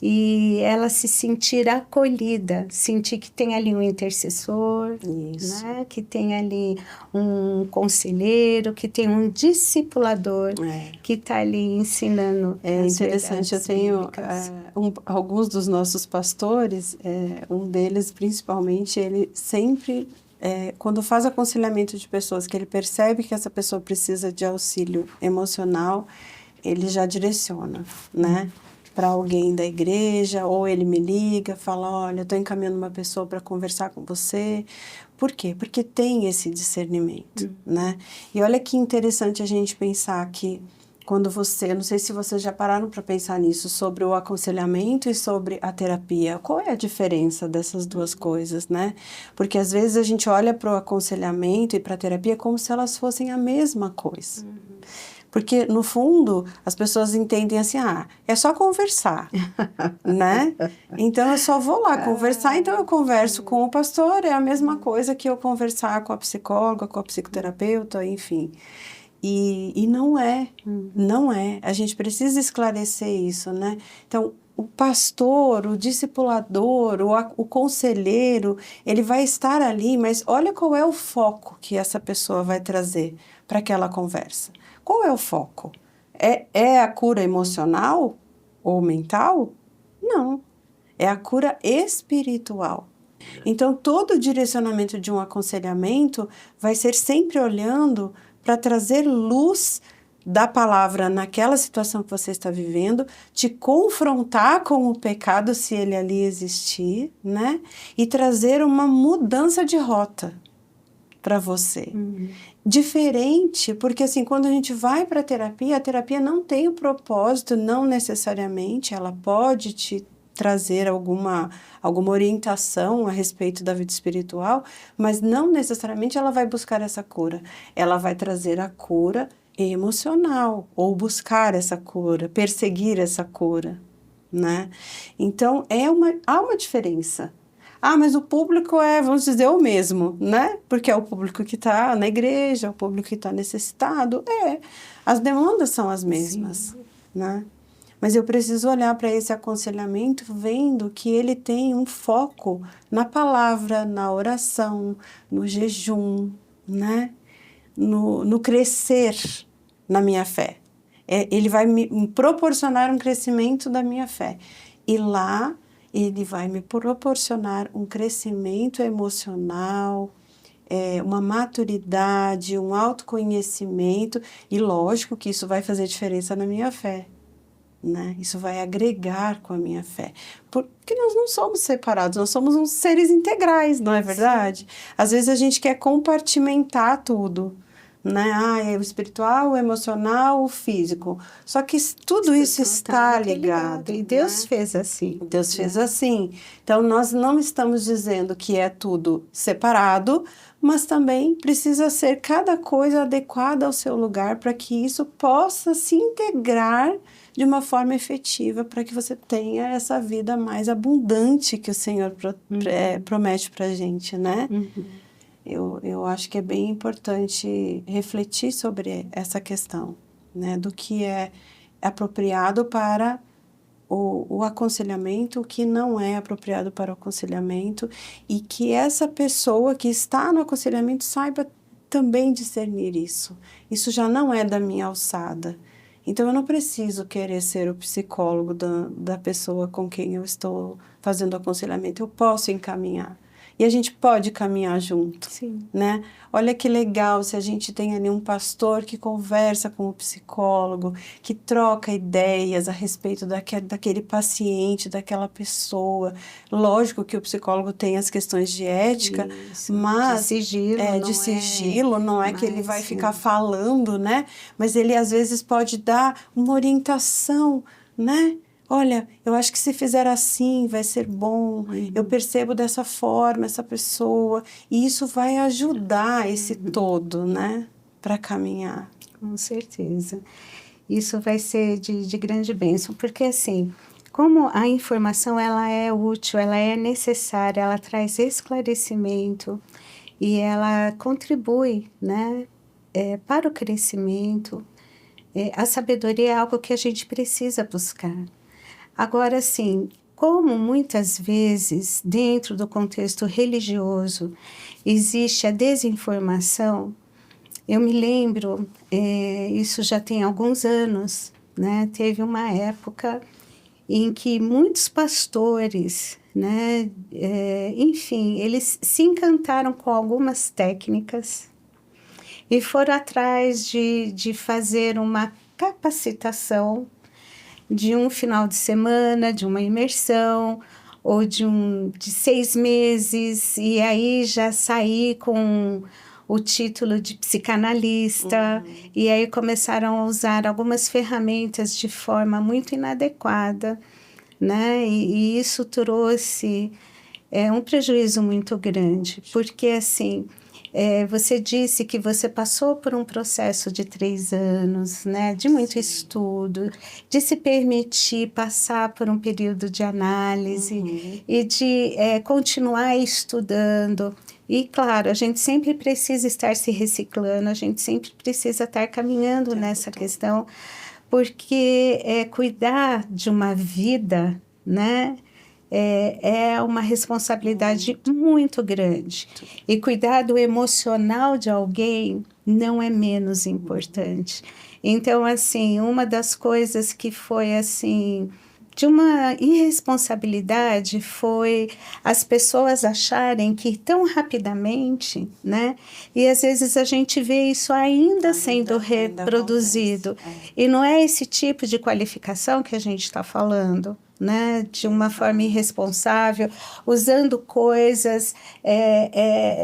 E ela se sentir acolhida, sentir que tem ali um intercessor, né? Que tem ali um conselheiro, que tem um discipulador que está ali ensinando. É interessante, eu tenho alguns dos nossos pastores, um deles principalmente, ele sempre, quando faz aconselhamento de pessoas, que ele percebe que essa pessoa precisa de auxílio emocional, ele já direciona, né? Para alguém da igreja, ou ele me liga, fala, olha, eu estou encaminhando uma pessoa para conversar com você. Por quê? Porque tem esse discernimento, né? E olha que interessante a gente pensar que quando eu não sei se vocês já pararam para pensar nisso, sobre o aconselhamento e sobre a terapia. Qual é a diferença dessas duas coisas, né? Porque às vezes a gente olha para o aconselhamento e para a terapia como se elas fossem a mesma coisa. Porque, no fundo, as pessoas entendem assim, é só conversar, né? Então, eu só vou lá conversar, então eu converso com o pastor, é a mesma coisa que eu conversar com a psicóloga, com a psicoterapeuta, enfim. E não é, não é. A gente precisa esclarecer isso, né? Então, o pastor, o discipulador, o conselheiro, ele vai estar ali, mas olha qual é o foco que essa pessoa vai trazer para aquela conversa. Qual é o foco? É a cura emocional ou mental? Não. É a cura espiritual. Então, todo o direcionamento de um aconselhamento vai ser sempre olhando para trazer luz da palavra naquela situação que você está vivendo, te confrontar com o pecado, se ele ali existir, né? E trazer uma mudança de rota para você. Diferente, porque assim, quando a gente vai para a terapia não tem o propósito, não necessariamente, ela pode te trazer alguma orientação a respeito da vida espiritual, mas não necessariamente ela vai buscar essa cura. Ela vai trazer a cura emocional, ou buscar essa cura, perseguir essa cura, né? Então, há uma diferença. Ah, mas o público é, vamos dizer, o mesmo, né? Porque é o público que está na igreja, é o público que está necessitado. As demandas são as mesmas, Sim. né? Mas eu preciso olhar para esse aconselhamento vendo que ele tem um foco na palavra, na oração, no jejum, né? No crescer na minha fé. Ele vai me proporcionar um crescimento da minha fé. E lá ele vai me proporcionar um crescimento emocional, uma maturidade, um autoconhecimento. E lógico que isso vai fazer diferença na minha fé. Né? Isso vai agregar com a minha fé. Porque nós não somos separados, nós somos uns seres integrais, não é verdade? Sim. Às vezes a gente quer compartimentar tudo, né? É o espiritual, o emocional, o físico. Só que tudo isso está ligado. E Deus, né, fez assim. Deus fez assim. Então, nós não estamos dizendo que é tudo separado, mas também precisa ser cada coisa adequada ao seu lugar para que isso possa se integrar de uma forma efetiva para que você tenha essa vida mais abundante que o Senhor promete para a gente, né? Eu acho que é bem importante refletir sobre essa questão, né? Do que é apropriado para o aconselhamento, o que não é apropriado para o aconselhamento, e que essa pessoa que está no aconselhamento saiba também discernir isso. Isso já não é da minha alçada. Então, eu não preciso querer ser o psicólogo da pessoa com quem eu estou fazendo aconselhamento. Eu posso encaminhar. E a gente pode caminhar junto, sim, né? Olha que legal se a gente tem ali um pastor que conversa com o psicólogo, que troca ideias a respeito daquele paciente, daquela pessoa. Lógico que o psicólogo tem as questões de ética, isso, mas... de sigilo, de sigilo, não é que ele vai sim, ficar falando, né? Mas ele, às vezes, pode dar uma orientação, né? Olha, eu acho que se fizer assim vai ser bom, eu percebo dessa forma essa pessoa, e isso vai ajudar esse todo, né, para caminhar. Com certeza. Isso vai ser de grande bênção, porque assim, como a informação ela é útil, ela é necessária, ela traz esclarecimento e ela contribui, né, para o crescimento. A sabedoria é algo que a gente precisa buscar. Agora, assim, como muitas vezes, dentro do contexto religioso, existe a desinformação, eu me lembro, isso já tem alguns anos, né? Teve uma época em que muitos pastores, né? Enfim, eles se encantaram com algumas técnicas e foram atrás de fazer uma capacitação de um final de semana, de uma imersão, ou de 6 meses, e aí já saí com o título de psicanalista, e aí começaram a usar algumas ferramentas de forma muito inadequada, né? E isso trouxe um prejuízo muito grande, porque assim... você disse que você passou por um processo de 3 anos, né, de muito estudo, de se permitir passar por um período de análise e de continuar estudando. E, claro, a gente sempre precisa estar se reciclando, a gente sempre precisa estar caminhando nessa questão, porque cuidar de uma vida, né, é uma responsabilidade muito grande. E cuidar do emocional de alguém não é menos importante. Então, assim, uma das coisas que foi, assim, de uma irresponsabilidade foi as pessoas acharem que tão rapidamente, né? E às vezes a gente vê isso ainda sendo reproduzido. E não é esse tipo de qualificação que a gente está falando, né, de uma forma irresponsável, usando coisas,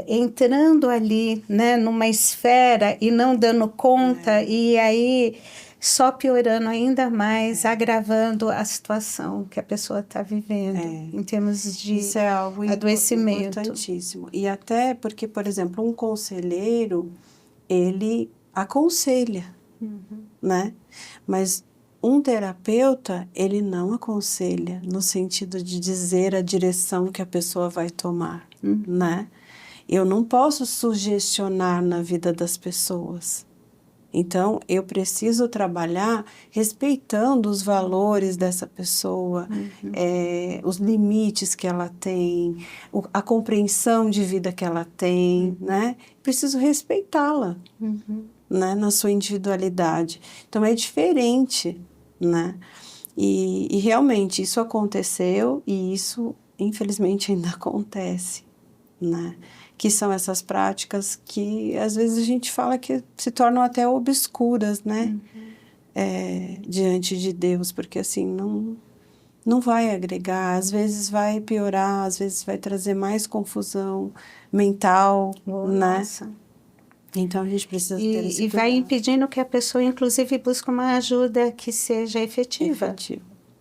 entrando ali, né, numa esfera e não dando conta, e aí só piorando ainda mais, agravando a situação que a pessoa está vivendo, em termos de isso é algo adoecimento. Importantíssimo. E até porque, por exemplo, um conselheiro, ele aconselha, né? Mas um terapeuta, ele não aconselha no sentido de dizer a direção que a pessoa vai tomar, né? Eu não posso sugestionar na vida das pessoas. Então, eu preciso trabalhar respeitando os valores dessa pessoa, os limites que ela tem, a compreensão de vida que ela tem, né? Preciso respeitá-la, né? Na sua individualidade. Então, é diferente, né? E realmente, isso aconteceu e isso, infelizmente, ainda acontece, né? Que são essas práticas que às vezes a gente fala que se tornam até obscuras, né? Diante de Deus, porque assim, não vai agregar, às vezes vai piorar, às vezes vai trazer mais confusão mental, né? Nossa. Então a gente precisa ter esse E vai cuidado. impedindo que a pessoa, inclusive, busque uma ajuda que seja efetiva.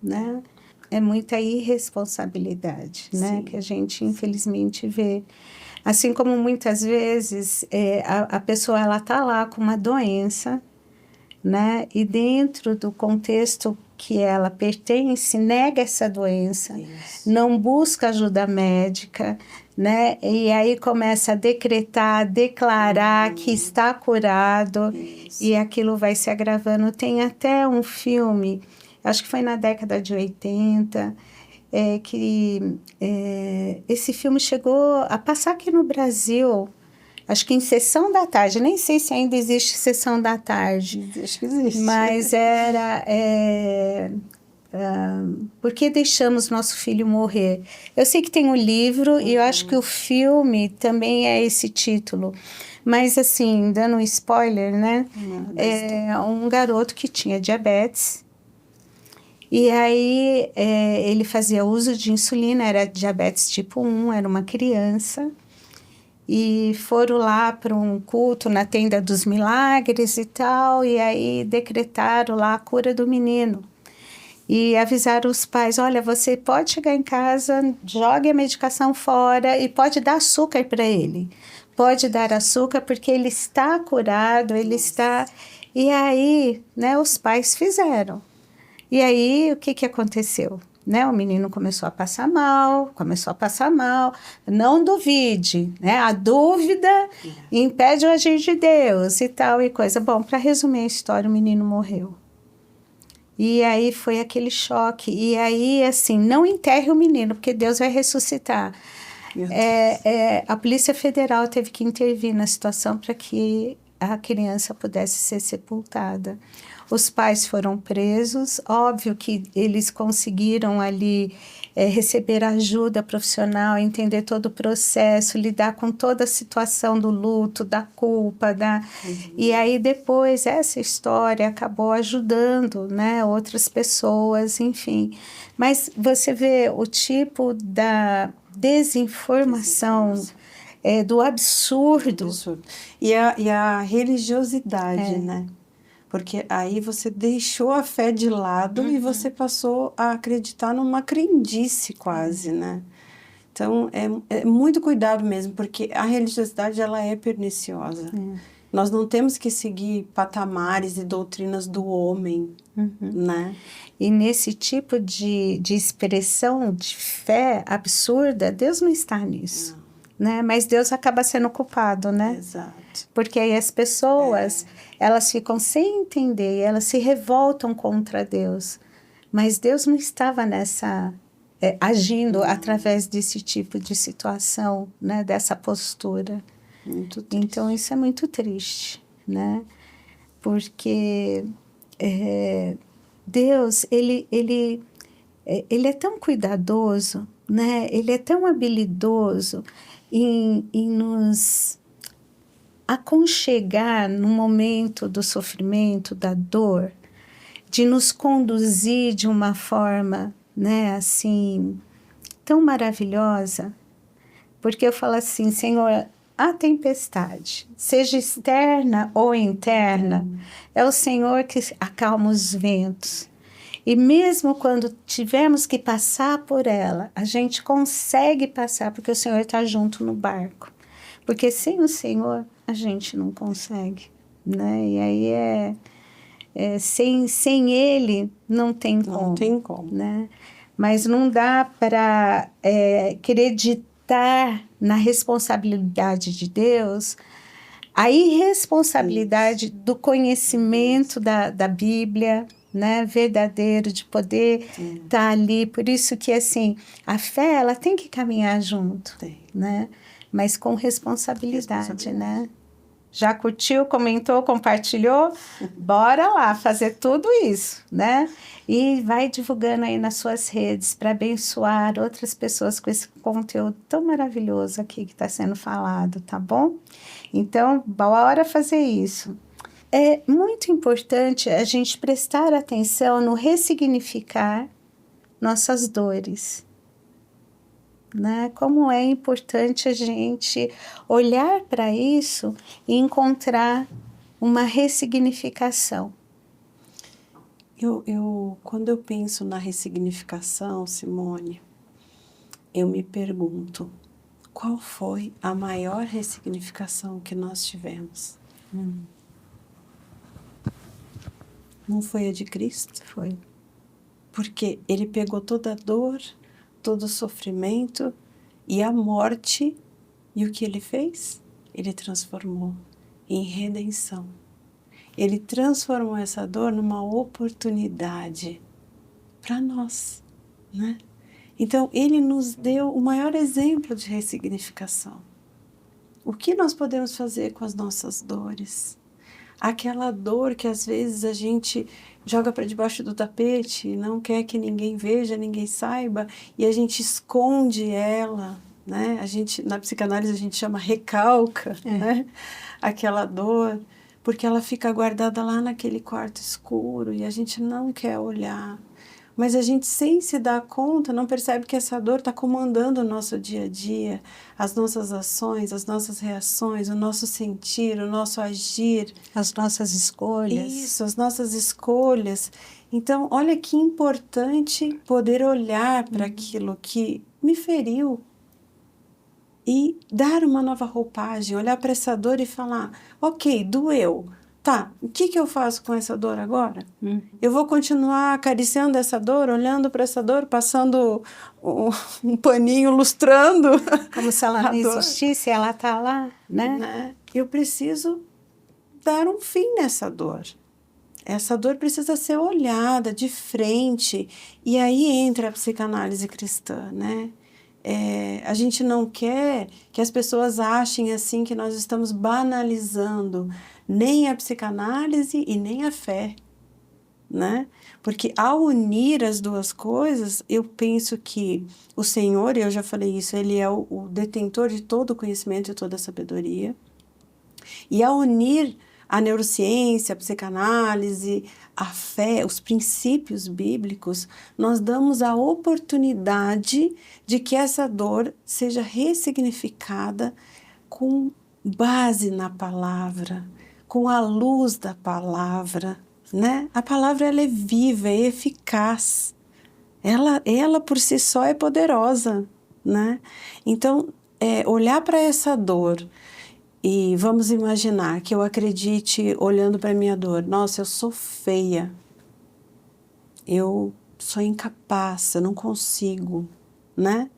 Né? É muita irresponsabilidade, né? Que a gente, infelizmente, vê. Assim como muitas vezes a pessoa ela tá lá com uma doença, né? E dentro do contexto que ela pertence, nega essa doença, não busca ajuda médica, né? E aí começa a decretar, declarar que está curado e aquilo vai se agravando. Tem até um filme, acho que foi na década de 80, esse filme chegou a passar aqui no Brasil, acho que em Sessão da Tarde, nem sei se ainda existe Sessão da Tarde. Acho que existe. Mas era... Por que deixamos nosso filho morrer? Eu sei que tem um livro e eu acho que o filme também é esse título. Mas assim, dando um spoiler, né? É um garoto que tinha diabetes. E aí ele fazia uso de insulina, era diabetes tipo 1, era uma criança. E foram lá para um culto na Tenda dos Milagres e tal, e aí decretaram lá a cura do menino. E avisaram os pais, olha, você pode chegar em casa, jogue a medicação fora e pode dar açúcar para ele. Pode dar açúcar porque ele está curado, ele está... E aí, né, os pais fizeram. E aí, o que aconteceu? Né? O menino começou a passar mal. Não duvide, né? A dúvida impede o agir de Deus e tal e coisa. Bom, para resumir a história, o menino morreu. E aí foi aquele choque. E aí, assim, não enterre o menino, porque Deus vai ressuscitar. A Polícia Federal teve que intervir na situação para que a criança pudesse ser sepultada. Os pais foram presos, óbvio que eles conseguiram ali receber ajuda profissional, entender todo o processo, lidar com toda a situação do luto, da culpa, E aí depois essa história acabou ajudando, né, outras pessoas, enfim. Mas você vê o tipo da desinformação. Do absurdo. E a religiosidade, né? Porque aí você deixou a fé de lado e você passou a acreditar numa crendice quase, né? Então, é muito cuidado mesmo, porque a religiosidade, ela é perniciosa. Nós não temos que seguir patamares e doutrinas do homem, né? E nesse tipo de expressão de fé absurda, Deus não está nisso. Né? Mas Deus acaba sendo culpado, né? Exato. Porque aí as pessoas, elas ficam sem entender, elas se revoltam contra Deus. Mas Deus não estava agindo através desse tipo de situação, né? Dessa postura. Muito triste. Então, isso é muito triste, né? Porque Deus, ele é tão cuidadoso, né? Ele é tão habilidoso em nos aconchegar no momento do sofrimento, da dor, de nos conduzir de uma forma, né, assim, tão maravilhosa, porque eu falo assim, Senhor, a tempestade, seja externa ou interna, é o Senhor que acalma os ventos. E mesmo quando tivermos que passar por ela, a gente consegue passar, porque o Senhor está junto no barco. Porque sem o Senhor, a gente não consegue, né? E aí sem ele não tem como. Não tem como. Né? Mas não dá para acreditar na responsabilidade de Deus, a irresponsabilidade do conhecimento da Bíblia, né, verdadeiro, de poder estar ali. Por isso que, assim, a fé, ela tem que caminhar junto, né? Mas com responsabilidade, né? Já curtiu, comentou, compartilhou? Bora lá fazer tudo isso, né? E vai divulgando aí nas suas redes para abençoar outras pessoas com esse conteúdo tão maravilhoso aqui que está sendo falado, tá bom? Então, bora fazer isso. É muito importante a gente prestar atenção no ressignificar nossas dores, né? Como é importante a gente olhar para isso e encontrar uma ressignificação. Quando eu penso na ressignificação, Simone, eu me pergunto, qual foi a maior ressignificação que nós tivemos? Não foi a de Cristo? Foi. Porque ele pegou toda a dor, todo o sofrimento e a morte, e o que ele fez? Ele transformou em redenção. Ele transformou essa dor numa oportunidade para nós, né? Então, ele nos deu o maior exemplo de ressignificação. O que nós podemos fazer com as nossas dores? Aquela dor que às vezes a gente joga para debaixo do tapete, não quer que ninguém veja, ninguém saiba, e a gente esconde ela, né? Na psicanálise a gente chama recalca, né? Aquela dor, porque ela fica guardada lá naquele quarto escuro e a gente não quer olhar. Mas a gente, sem se dar conta, não percebe que essa dor está comandando o nosso dia a dia, as nossas ações, as nossas reações, o nosso sentir, o nosso agir. As nossas escolhas. Isso, as nossas escolhas. Então, olha que importante poder olhar para aquilo que me feriu e dar uma nova roupagem, olhar para essa dor e falar, ok, doeu. Tá, o que eu faço com essa dor agora? Eu vou continuar acariciando essa dor, olhando para essa dor, passando um paninho, lustrando. Como se ela não existisse, ela está lá, né? Eu preciso dar um fim nessa dor. Essa dor precisa ser olhada de frente. E aí entra a psicanálise cristã, né? A gente não quer que as pessoas achem assim que nós estamos banalizando nem a psicanálise e nem a fé, né? Porque ao unir as duas coisas, eu penso que o Senhor, eu já falei isso, ele é o detentor de todo o conhecimento e toda a sabedoria. E ao unir a neurociência, a psicanálise, a fé, os princípios bíblicos, nós damos a oportunidade de que essa dor seja ressignificada com base na palavra, com a luz da palavra, né? A palavra ela é viva, é eficaz. Ela por si só é poderosa, né? Então, olhar para essa dor e vamos imaginar que eu acredite, olhando para a minha dor, nossa, eu sou feia, eu sou incapaz, eu não consigo, né?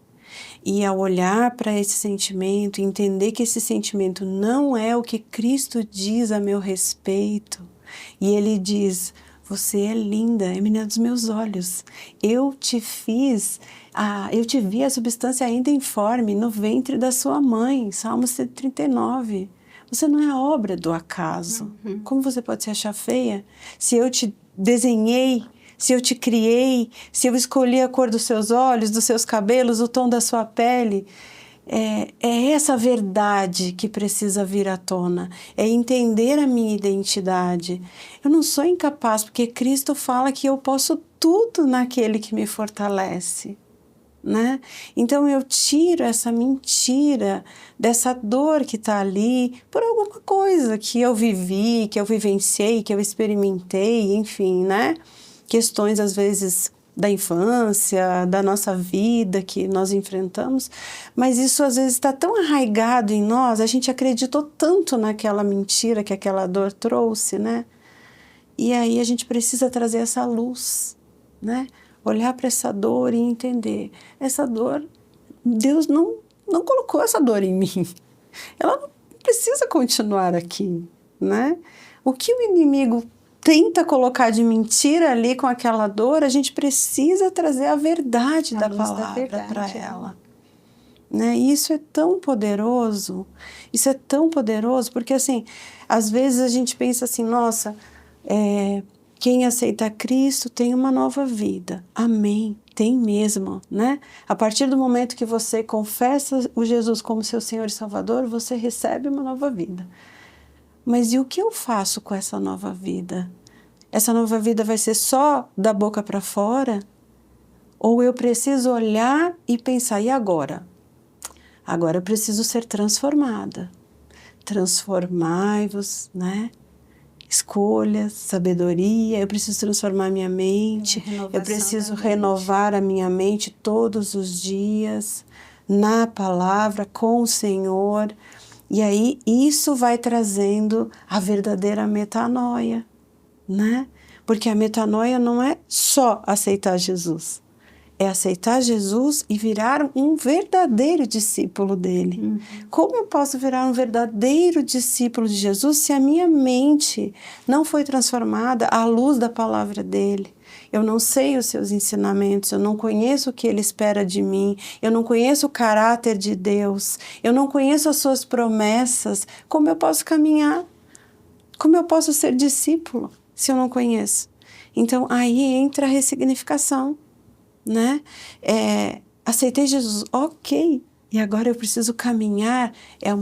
E ao olhar para esse sentimento, entender que esse sentimento não é o que Cristo diz a meu respeito, e Ele diz, você é linda, é menina dos meus olhos, eu te vi a substância ainda informe no ventre da sua mãe, Salmo 139. Você não é obra do acaso. Como você pode se achar feia? Se eu te desenhei, se eu te criei, se eu escolhi a cor dos seus olhos, dos seus cabelos, o tom da sua pele. É essa verdade que precisa vir à tona, é entender a minha identidade. Eu não sou incapaz, porque Cristo fala que eu posso tudo naquele que me fortalece, né? Então eu tiro essa mentira dessa dor que está ali por alguma coisa que eu vivi, que eu vivenciei, que eu experimentei, enfim, né? Questões às vezes da infância, da nossa vida que nós enfrentamos, mas isso às vezes está tão arraigado em nós, a gente acreditou tanto naquela mentira que aquela dor trouxe, né? E aí a gente precisa trazer essa luz, né? Olhar para essa dor e entender. Essa dor, Deus não colocou essa dor em mim. Ela não precisa continuar aqui, né? O que o inimigo tenta colocar de mentira ali com aquela dor, a gente precisa trazer a verdade da palavra para ela. Né? E isso é tão poderoso, porque assim, às vezes a gente pensa assim, nossa, quem aceita Cristo tem uma nova vida. Amém, tem mesmo, né? A partir do momento que você confessa o Jesus como seu Senhor e Salvador, você recebe uma nova vida. Mas e o que eu faço com essa nova vida? Essa nova vida vai ser só da boca para fora? Ou eu preciso olhar e pensar, e agora? Agora eu preciso ser transformada. Transformai-vos, né? Escolhas, sabedoria, eu preciso transformar minha mente, eu preciso renovar a minha mente todos os dias, na palavra, com o Senhor. E aí isso vai trazendo a verdadeira metanoia, né? Porque a metanoia não é só aceitar Jesus. É aceitar Jesus e virar um verdadeiro discípulo dele. Uhum. Como eu posso virar um verdadeiro discípulo de Jesus se a minha mente não foi transformada à luz da palavra dele? Eu não sei os seus ensinamentos, eu não conheço o que ele espera de mim, eu não conheço o caráter de Deus, eu não conheço as suas promessas. Como eu posso caminhar? Como eu posso ser discípulo se eu não conheço? Então aí entra a ressignificação. Né? Aceitei Jesus, ok, e agora eu preciso caminhar,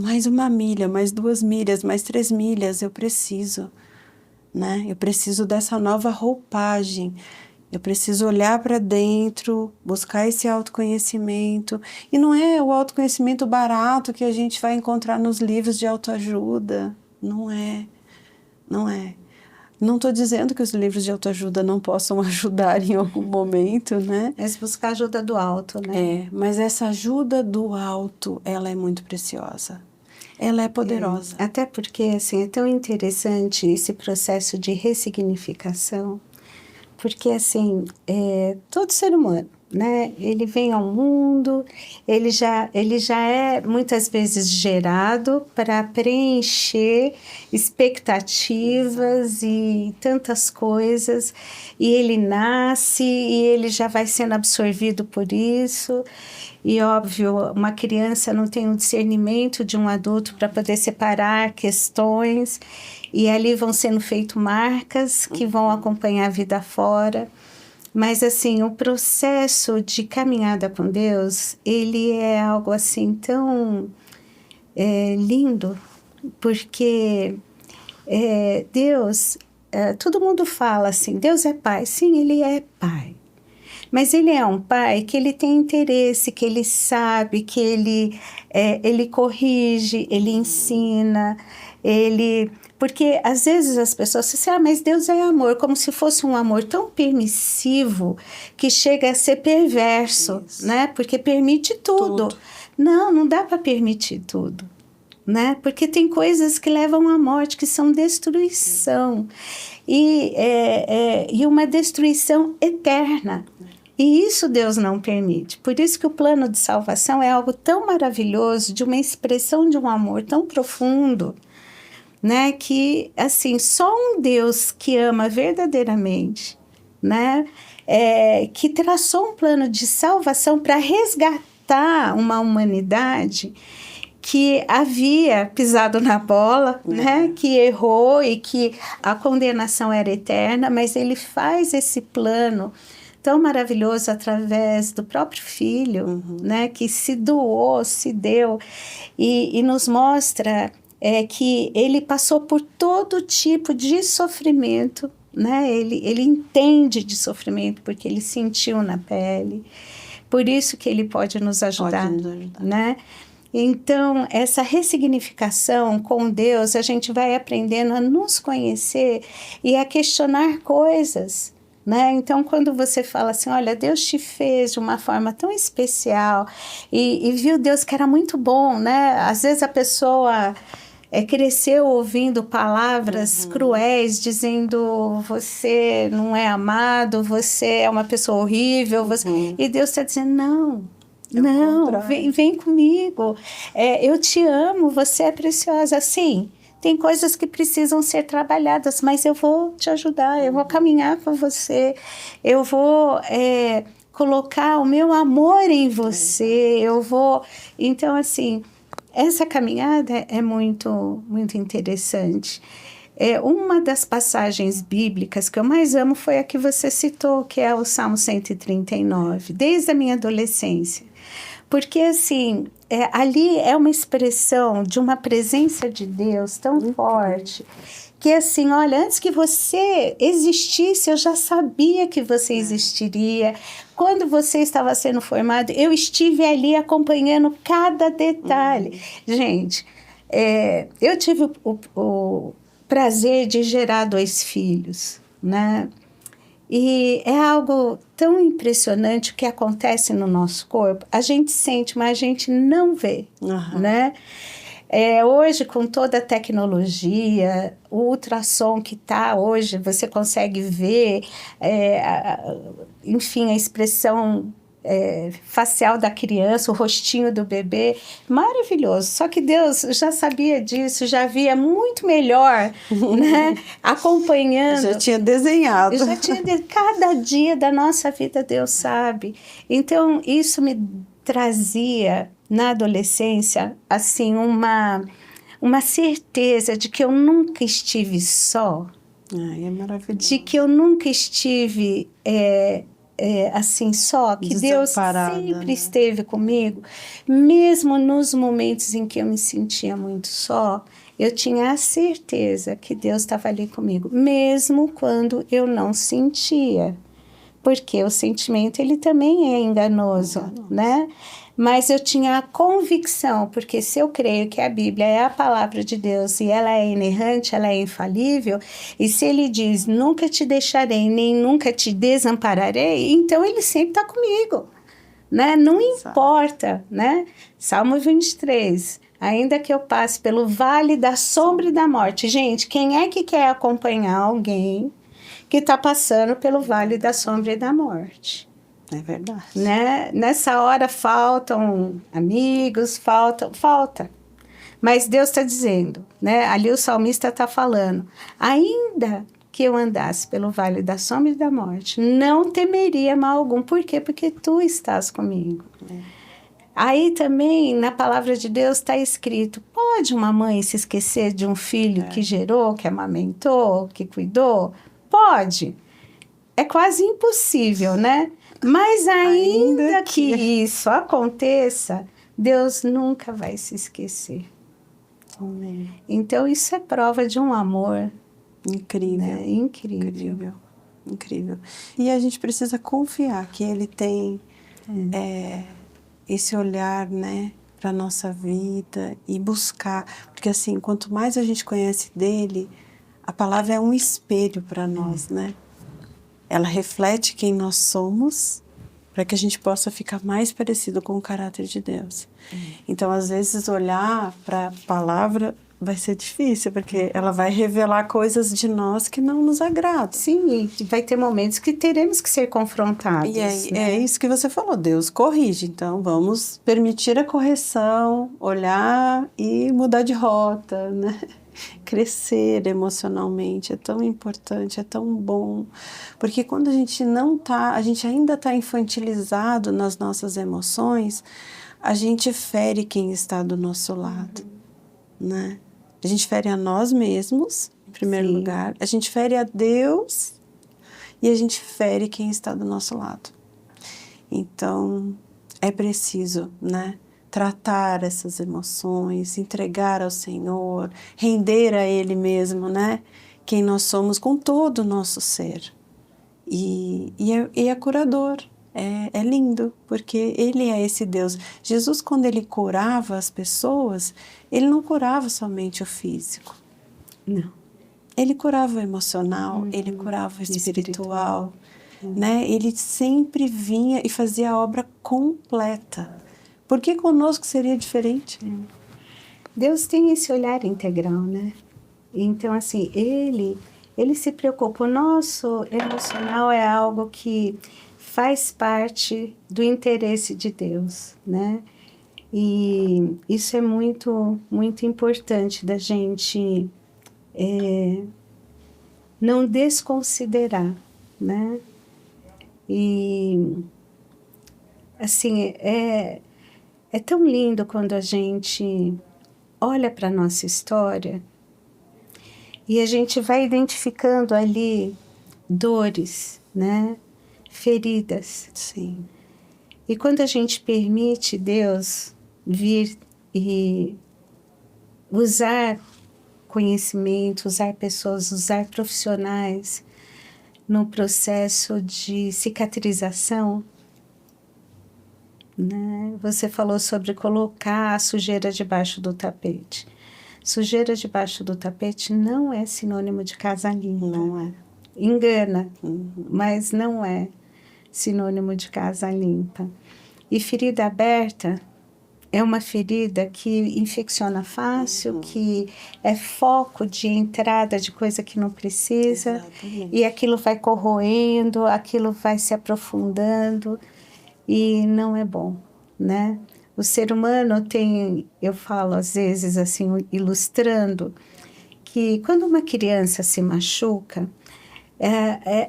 mais 1 milha, mais 2 milhas, mais 3 milhas, eu preciso, né? Eu preciso dessa nova roupagem, eu preciso olhar para dentro, buscar esse autoconhecimento, e não é o autoconhecimento barato que a gente vai encontrar nos livros de autoajuda, não é. Não estou dizendo que os livros de autoajuda não possam ajudar em algum momento, né? Mas buscar ajuda do alto, né? Mas essa ajuda do alto, ela é muito preciosa. Ela é poderosa. Até porque, assim, é tão interessante esse processo de ressignificação, porque, assim, todo ser humano, né? Ele vem ao mundo, ele já é muitas vezes gerado para preencher expectativas e tantas coisas, e ele nasce e ele já vai sendo absorvido por isso. E, óbvio, uma criança não tem um discernimento de um adulto para poder separar questões, e ali vão sendo feitas marcas que vão acompanhar a vida fora. Mas, assim, o processo de caminhada com Deus, ele é algo, assim, tão lindo, porque Deus, todo mundo fala assim, Deus é Pai. Sim, Ele é Pai. Mas Ele é um Pai que Ele tem interesse, que Ele sabe, que Ele corrige, Ele ensina, Porque às vezes as pessoas dizem, mas Deus é amor, como se fosse um amor tão permissivo que chega a ser perverso, né? Porque permite tudo. Não dá para permitir tudo, né? Porque tem coisas que levam à morte, que são destruição. E uma destruição eterna. E isso Deus não permite. Por isso que o plano de salvação é algo tão maravilhoso, de uma expressão de um amor tão profundo, né? Que, assim, só um Deus que ama verdadeiramente, né? Que traçou um plano de salvação para resgatar uma humanidade que havia pisado na bola, né? Que errou e que a condenação era eterna, mas ele faz esse plano tão maravilhoso através do próprio Filho, né? Que se doou, se deu, e nos mostra que ele passou por todo tipo de sofrimento, né? Ele entende de sofrimento porque ele sentiu na pele, por isso que ele pode nos ajudar, né? Então, essa ressignificação com Deus, a gente vai aprendendo a nos conhecer e a questionar coisas, né? Então, quando você fala assim, olha, Deus te fez de uma forma tão especial e viu Deus que era muito bom, né? Às vezes a pessoa cresceu ouvindo palavras cruéis, dizendo você não é amado, você é uma pessoa horrível. E Deus está dizendo, não, vem comigo. Eu te amo, você é preciosa. Sim, tem coisas que precisam ser trabalhadas, mas eu vou te ajudar, eu vou caminhar com você, eu vou colocar o meu amor em você, eu vou... Então, assim, essa caminhada é muito, muito interessante. Uma das passagens bíblicas que eu mais amo foi a que você citou, que é o Salmo 139, desde a minha adolescência. Porque, assim, ali é uma expressão de uma presença de Deus tão forte, que, assim, olha, antes que você existisse, eu já sabia que você existiria. Quando você estava sendo formado, eu estive ali acompanhando cada detalhe. Gente, eu tive o prazer de gerar 2 filhos, né? E é algo tão impressionante o que acontece no nosso corpo. A gente sente, mas a gente não vê, né? Hoje, com toda a tecnologia, o ultrassom que está hoje, você consegue ver, enfim, a expressão facial da criança, o rostinho do bebê, maravilhoso. Só que Deus já sabia disso, já via muito melhor, né? Acompanhando. Já tinha desenhado. Cada dia da nossa vida Deus sabe. Então, isso me trazia, na adolescência, assim, uma certeza de que eu nunca estive só. É maravilhoso. De que eu nunca estive... assim, só que Deus sempre esteve comigo, mesmo nos momentos em que eu me sentia muito só, eu tinha a certeza que Deus estava ali comigo, mesmo quando eu não sentia, porque o sentimento ele também é enganoso, né? Mas eu tinha a convicção, porque se eu creio que a Bíblia é a palavra de Deus e ela é inerrante, ela é infalível, e se ele diz, nunca te deixarei, nem nunca te desampararei, então ele sempre está comigo, né? Não importa, né? Salmo 23, ainda que eu passe pelo vale da sombra e da morte. Gente, quem é que quer acompanhar alguém que está passando pelo vale da sombra e da morte? É verdade. Né? Nessa hora faltam amigos, falta. Mas Deus está dizendo, né? Ali o salmista está falando, ainda que eu andasse pelo vale da sombra e da morte, não temeria mal algum. Por quê? Porque tu estás comigo. Aí também, na palavra de Deus, está escrito, pode uma mãe se esquecer de um filho que gerou, que amamentou, que cuidou? Pode. É quase impossível, né? Mas ainda que isso aconteça, Deus nunca vai se esquecer. Amém. Então, isso é prova de um amor incrível. Né? Incrível. Incrível. E a gente precisa confiar que Ele tem esse olhar, né, para a nossa vida e buscar. Porque, assim, quanto mais a gente conhece dEle, a palavra é um espelho para nós, né? Ela reflete quem nós somos para que a gente possa ficar mais parecido com o caráter de Deus. Então, às vezes, olhar para a palavra vai ser difícil, porque ela vai revelar coisas de nós que não nos agradam. Sim, e vai ter momentos que teremos que ser confrontados. E é isso que você falou, Deus corrige. Então, vamos permitir a correção, olhar e mudar de rota, né? Crescer emocionalmente é tão importante, é tão bom, porque quando a gente a gente ainda está infantilizado nas nossas emoções, a gente fere quem está do nosso lado, né? A gente fere a nós mesmos, em primeiro lugar, a gente fere a Deus e a gente fere quem está do nosso lado. Então, é preciso, né? Tratar essas emoções, entregar ao Senhor, render a Ele mesmo, né? Quem nós somos com todo o nosso ser. E é curador, é lindo, porque Ele é esse Deus. Jesus, quando Ele curava as pessoas, Ele não curava somente o físico. Não. Ele curava o emocional, Ele curava o espiritual, né? Ele sempre vinha e fazia a obra completa. Por que conosco seria diferente? Deus tem esse olhar integral, né? Então, assim, ele se preocupa. O nosso emocional é algo que faz parte do interesse de Deus, né? E isso é muito, muito importante da gente não desconsiderar, né? E, assim, é tão lindo quando a gente olha para a nossa história e a gente vai identificando ali dores, né? Feridas. Sim. E quando a gente permite Deus vir e usar conhecimento, usar pessoas, usar profissionais no processo de cicatrização, né? Você falou sobre colocar a sujeira debaixo do tapete. Sujeira debaixo do tapete não é sinônimo de casa limpa. Não é. Engana, mas não é sinônimo de casa limpa. E ferida aberta é uma ferida que infecciona fácil, que é foco de entrada de coisa que não precisa. Exatamente. E aquilo vai corroendo, aquilo vai se aprofundando e não é bom, né? O ser humano tem, eu falo às vezes assim, ilustrando, que quando uma criança se machuca,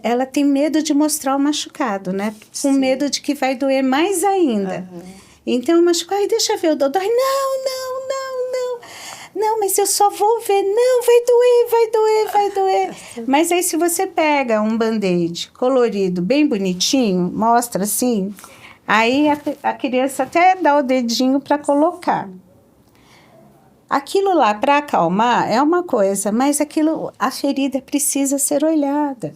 ela tem medo de mostrar o machucado, né? Com medo de que vai doer mais ainda. Então, o machucado, ai, deixa eu ver o dói. Não, mas eu só vou ver. Não, vai doer. Mas aí, se você pega um band-aid colorido, bem bonitinho, mostra assim, aí a criança até dá o dedinho para colocar. Aquilo lá, para acalmar, é uma coisa, mas a ferida precisa ser olhada.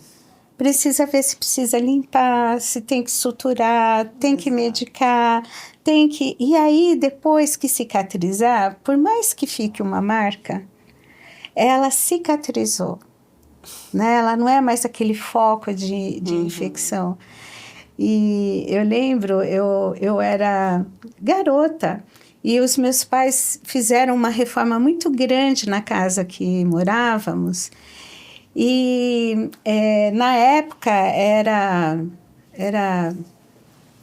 Precisa ver se precisa limpar, se tem que suturar, tem que medicar, tem que... E aí, depois que cicatrizar, por mais que fique uma marca, ela cicatrizou, né? Ela não é mais aquele foco de infecção. E eu lembro, eu era garota, e os meus pais fizeram uma reforma muito grande na casa que morávamos. E na época era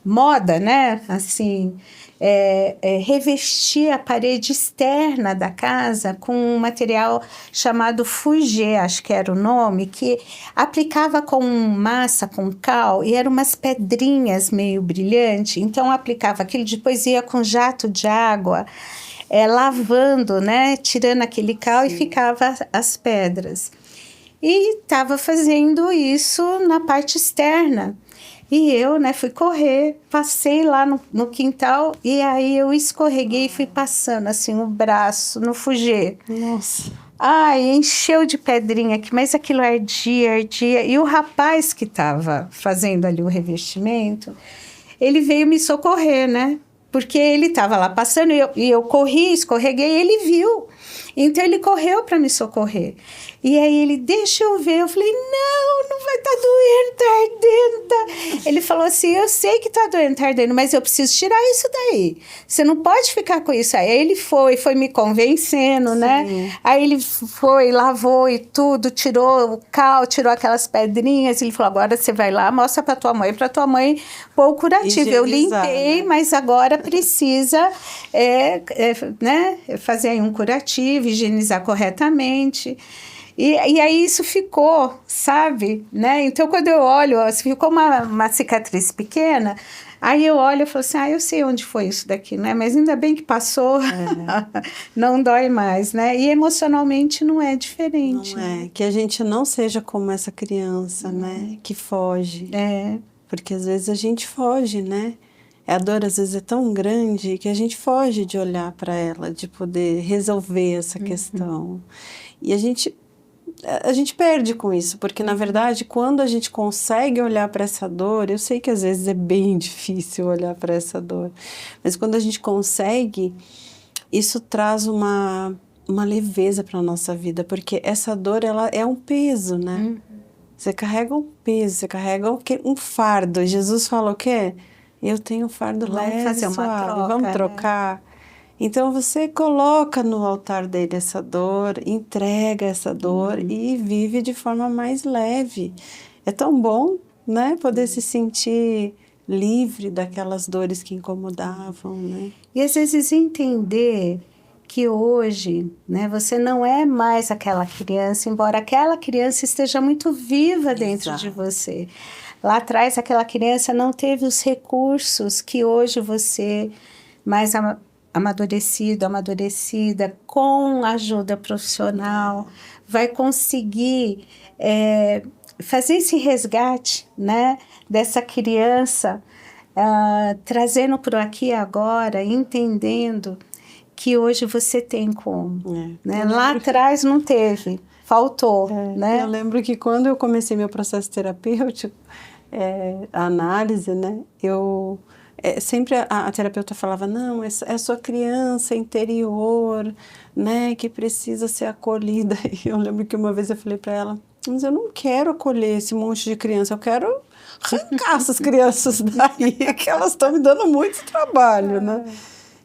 moda, né? Assim, revestir a parede externa da casa com um material chamado fugê, acho que era o nome, que aplicava com massa, com cal, e eram umas pedrinhas meio brilhantes. Então, aplicava aquilo, depois ia com jato de água, lavando, né? Tirando aquele cal. Sim. E ficava as pedras. E estava fazendo isso na parte externa. E eu, né, fui correr, passei lá no quintal e aí eu escorreguei e fui passando assim o braço no fugê. Nossa. Ai, encheu de pedrinha aqui, mas aquilo ardia. E o rapaz que estava fazendo ali o revestimento, ele veio me socorrer, né? Porque ele estava lá passando e eu corri, escorreguei e ele viu. Então, ele correu para me socorrer. E aí, ele, deixa eu ver. Eu falei, não vai estar doendo, tá ardendo. Tá... Ele falou assim, eu sei que tá doendo, tá ardendo, mas eu preciso tirar isso daí. Você não pode ficar com isso aí. Aí, ele foi me convencendo, sim, né? Aí, ele foi, lavou e tudo, tirou o cal, tirou aquelas pedrinhas. Ele falou, agora você vai lá, mostra para tua mãe pôr o curativo. Eu limpei, né? Mas agora precisa né, fazer aí um curativo, higienizar corretamente. E aí isso ficou, sabe? Né? Então, quando eu olho, ficou uma cicatriz pequena, aí eu olho e falo assim, eu sei onde foi isso daqui, né? Mas ainda bem que passou, não dói mais, né? E emocionalmente não é diferente. Não é, que a gente não seja como essa criança, né? Que foge. Porque às vezes a gente foge, né? A dor às vezes é tão grande que a gente foge de olhar para ela, de poder resolver essa questão. E a gente perde com isso, porque na verdade quando a gente consegue olhar para essa dor, eu sei que às vezes é bem difícil olhar para essa dor, mas quando a gente consegue, isso traz uma leveza para a nossa vida, porque essa dor ela é um peso, né? Você carrega um peso, você carrega um fardo. Jesus falou o quê? Eu tenho um fardo leve, fazer suave, uma troca, vamos trocar. Né? Então você coloca no altar dele essa dor, entrega essa dor e vive de forma mais leve. É tão bom, né? Poder se sentir livre daquelas dores que incomodavam, né? E às vezes entender que hoje, né, você não é mais aquela criança, embora aquela criança esteja muito viva dentro de você. Lá atrás, aquela criança não teve os recursos que hoje você, mais amadurecido, amadurecida, com ajuda profissional, vai conseguir fazer esse resgate, né, dessa criança, trazendo para o aqui e agora, entendendo que hoje você tem como. Né? Lá atrás não teve, faltou. Né? Eu lembro que quando eu comecei meu processo terapêutico, a análise, né, sempre a terapeuta falava, não, é a sua criança interior, né, que precisa ser acolhida. E eu lembro que uma vez eu falei para ela, mas eu não quero acolher esse monte de criança, eu quero arrancar essas crianças daí, que elas estão me dando muito trabalho, né?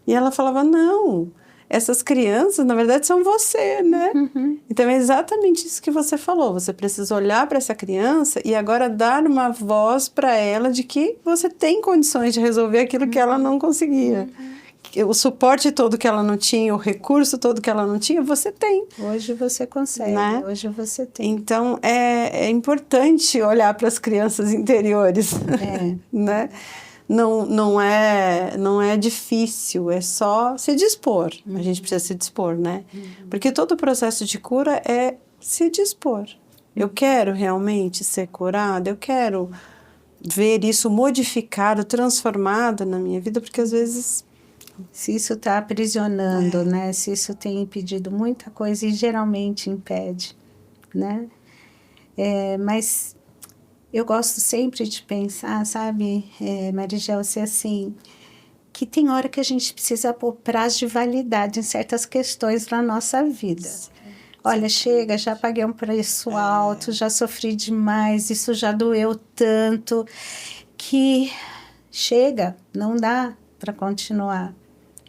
E ela falava, não, essas crianças, na verdade, são você, né? Então, é exatamente isso que você falou. Você precisa olhar para essa criança e agora dar uma voz para ela de que você tem condições de resolver aquilo que ela não conseguia. O suporte todo que ela não tinha, o recurso todo que ela não tinha, você tem. Hoje você consegue, né? Hoje você tem. Então, é importante olhar para as crianças interiores, né? Não é difícil, é só se dispor. A gente precisa se dispor, né? Porque todo o processo de cura é se dispor. Eu quero realmente ser curada, eu quero ver isso modificado, transformado na minha vida, porque às vezes... Se isso está aprisionando, né? Se isso tem impedido muita coisa e geralmente impede, né? Mas... eu gosto sempre de pensar, sabe, Marigel, ser assim, que tem hora que a gente precisa pôr prazo de validade em certas questões na nossa vida. Olha, chega, já paguei um preço alto, já sofri demais, isso já doeu tanto, que chega, não dá para continuar.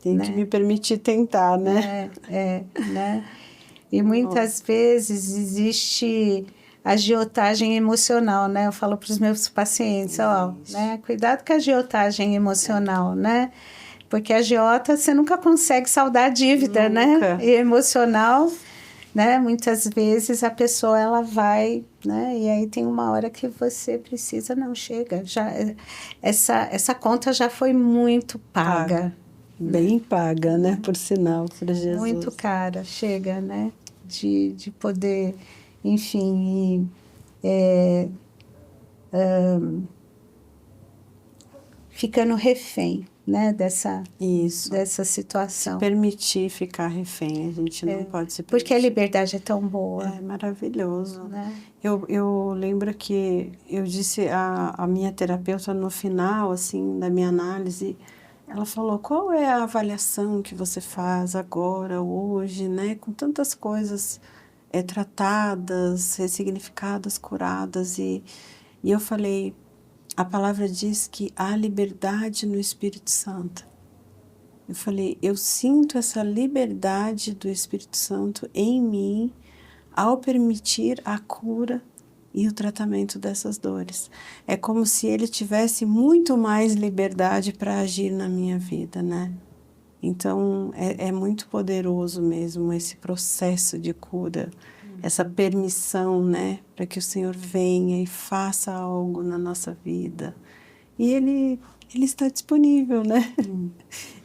Tem que me permitir tentar, né? Né? E muitas vezes existe... agiotagem emocional, né? Eu falo para os meus pacientes, né? Cuidado com a agiotagem emocional, né? Porque a agiota, você nunca consegue saldar a dívida, né? E emocional, né? Muitas vezes a pessoa, ela vai, né? E aí tem uma hora que você precisa, não, chega. Já, essa conta já foi muito paga. Bem paga, né? Por sinal, para Jesus. Muito cara, chega, né? De poder... enfim, ficando refém, né, dessa situação. Se permitir ficar refém, a gente não pode se permitir. Porque a liberdade é tão boa. É maravilhoso. Né? Eu lembro que eu disse a minha terapeuta no final, assim, da minha análise, ela falou, qual é a avaliação que você faz agora, hoje, né, com tantas coisas... tratadas, ressignificadas, curadas, e eu falei, a palavra diz que há liberdade no Espírito Santo. Eu falei, eu sinto essa liberdade do Espírito Santo em mim ao permitir a cura e o tratamento dessas dores. É como se ele tivesse muito mais liberdade para agir na minha vida, né? Então, é muito poderoso mesmo esse processo de cura, essa permissão, né, para que o Senhor venha e faça algo na nossa vida. E Ele está disponível, né?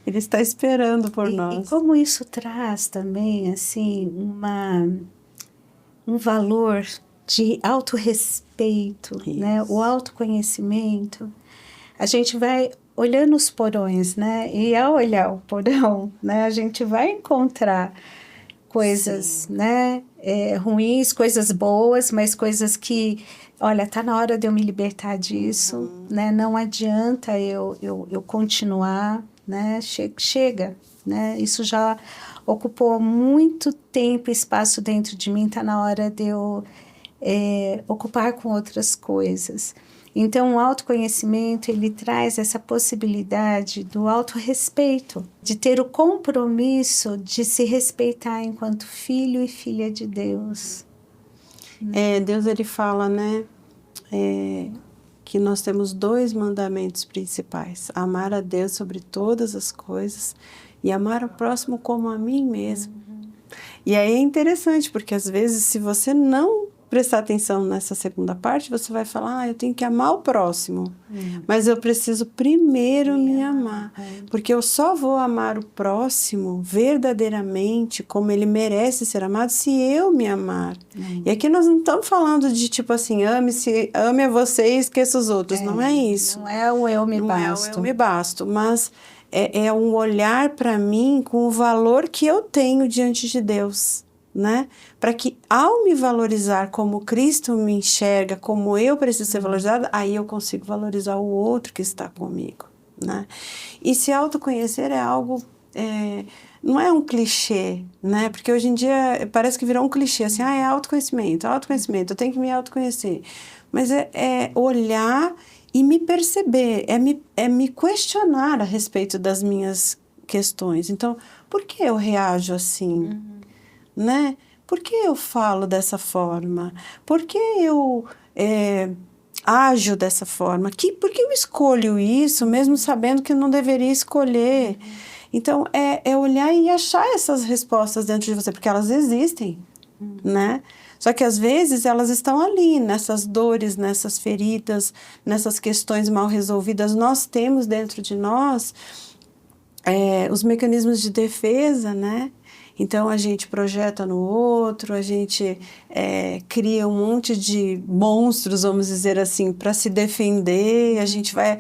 Ele está esperando por nós. E como isso traz também, assim, um valor de autorrespeito, né? O autoconhecimento. A gente vai... olhando os porões, né? E ao olhar o porão, né? A gente vai encontrar coisas, né? Ruins, coisas boas, mas coisas que, olha, tá na hora de eu me libertar disso, né? Não adianta eu continuar, né? Chega, né? Isso já ocupou muito tempo e espaço dentro de mim, tá na hora de eu ocupar com outras coisas. Então, o autoconhecimento, ele traz essa possibilidade do autorrespeito, de ter o compromisso de se respeitar enquanto filho e filha de Deus. Deus, ele fala, né, que nós temos 2 mandamentos principais: amar a Deus sobre todas as coisas e amar o próximo como a mim mesmo. E aí é interessante, porque às vezes, se você não prestar atenção nessa segunda parte, você vai falar, eu tenho que amar o próximo, mas eu preciso primeiro me amar, porque eu só vou amar o próximo verdadeiramente como ele merece ser amado se eu me amar. E aqui nós não estamos falando de tipo assim, ame a você e esqueça os outros, não é isso. Não é o eu me basto. Não é o eu me basto, mas é um olhar para mim com o valor que eu tenho diante de Deus, né? Para que ao me valorizar como Cristo me enxerga, como eu preciso ser valorizada, aí eu consigo valorizar o outro que está comigo, né? E se autoconhecer é algo, não é um clichê, né? Porque hoje em dia parece que virou um clichê, assim, é autoconhecimento, eu tenho que me autoconhecer. Mas é olhar e me perceber, é me questionar a respeito das minhas questões. Então, por que eu reajo assim? Né? Por que eu falo dessa forma? Por que eu ajo dessa forma? Por que eu escolho isso, mesmo sabendo que eu não deveria escolher? Então, é olhar e achar essas respostas dentro de você, porque elas existem, né? Só que às vezes elas estão ali, nessas dores, nessas feridas, nessas questões mal resolvidas. Nós temos dentro de nós os mecanismos de defesa, né? Então a gente projeta no outro, a gente cria um monte de monstros, vamos dizer assim, para se defender, a gente vai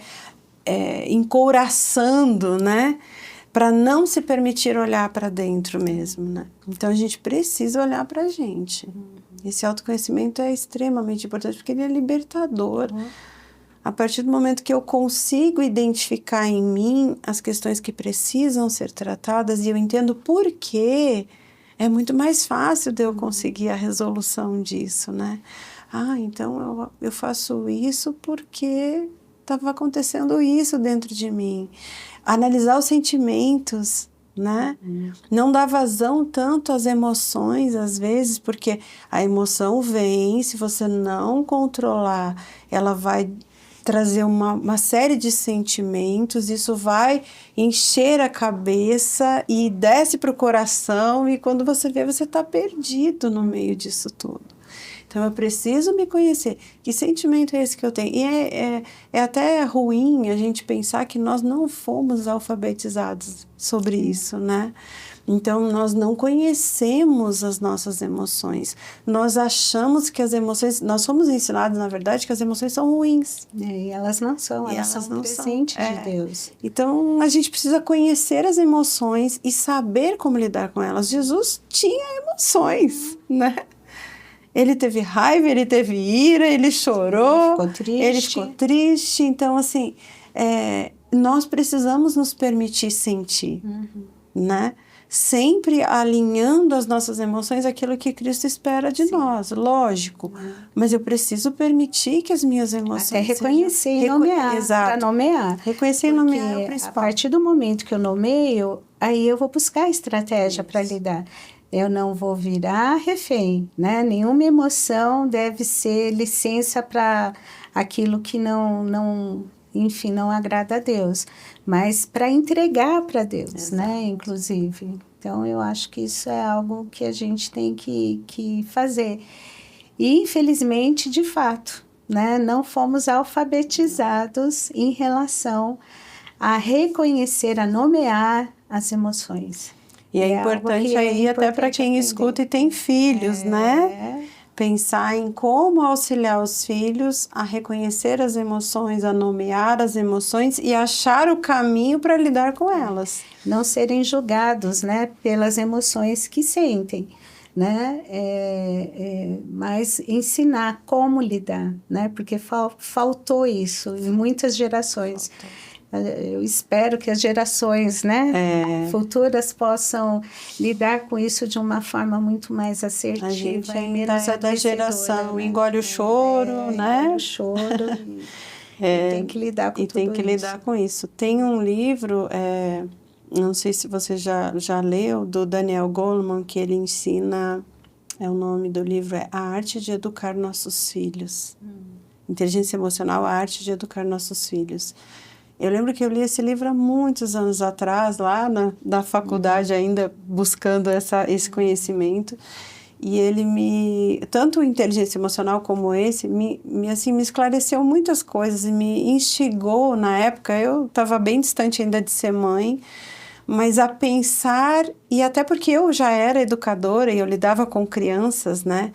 encouraçando, né? Para não se permitir olhar para dentro mesmo, né? Então a gente precisa olhar para a gente. Esse autoconhecimento é extremamente importante porque ele é libertador. A partir do momento que eu consigo identificar em mim as questões que precisam ser tratadas e eu entendo por quê, é muito mais fácil de eu conseguir a resolução disso, né? Então eu faço isso porque estava acontecendo isso dentro de mim. Analisar os sentimentos, né? Não dar vazão tanto às emoções, às vezes, porque a emoção vem, se você não controlar, ela vai trazer uma série de sentimentos, isso vai encher a cabeça e desce para o coração, e quando você vê, você está perdido no meio disso tudo. Então, eu preciso me conhecer. Que sentimento é esse que eu tenho? E é até ruim a gente pensar que nós não fomos alfabetizados sobre isso, né? Então, nós não conhecemos as nossas emoções. Nós achamos que as emoções... Nós somos ensinados, na verdade, que as emoções são ruins. E elas não são, elas são presentes de Deus. Então, a gente precisa conhecer as emoções e saber como lidar com elas. Jesus tinha emoções, né? Ele teve raiva, ele teve ira, ele chorou, ele ficou triste. Então, assim, nós precisamos nos permitir sentir, né? Sempre alinhando as nossas emoções àquilo que Cristo espera de nós, lógico. Mas eu preciso permitir que as minhas emoções... Até reconhecer e nomear. Exato. Para nomear. Reconhecer e nomear é o principal. A partir do momento que eu nomeio, aí eu vou buscar estratégia para lidar. Eu não vou virar refém, né? Nenhuma emoção deve ser licença para aquilo que enfim, não agrada a Deus, mas para entregar para Deus, exato, né? Inclusive. Então, eu acho que isso é algo que a gente tem que fazer. E, infelizmente, de fato, né? Não fomos alfabetizados em relação a reconhecer, a nomear as emoções. E é importante aí até para quem escuta e tem filhos, né? Pensar em como auxiliar os filhos a reconhecer as emoções, a nomear as emoções e achar o caminho para lidar com elas. Não serem julgados, né, pelas emoções que sentem, né? Mas ensinar como lidar, né? Porque faltou isso em muitas gerações. Eu espero que as gerações, né, futuras possam lidar com isso de uma forma muito mais assertiva. A gente e ainda menos é da geração, né? engole o choro, né? Engole o choro e tem que lidar com e tudo tem que isso. lidar com isso. Tem um livro, não sei se você já leu, do Daniel Goleman, que ele ensina, o nome do livro é A Arte de Educar Nossos Filhos. Inteligência Emocional, A Arte de Educar Nossos Filhos. Eu lembro que eu li esse livro há muitos anos atrás, lá na faculdade ainda, buscando esse conhecimento. E ele tanto Inteligência Emocional como esse, me esclareceu muitas coisas e me instigou na época. Eu estava bem distante ainda de ser mãe, mas a pensar, e até porque eu já era educadora e eu lidava com crianças, né?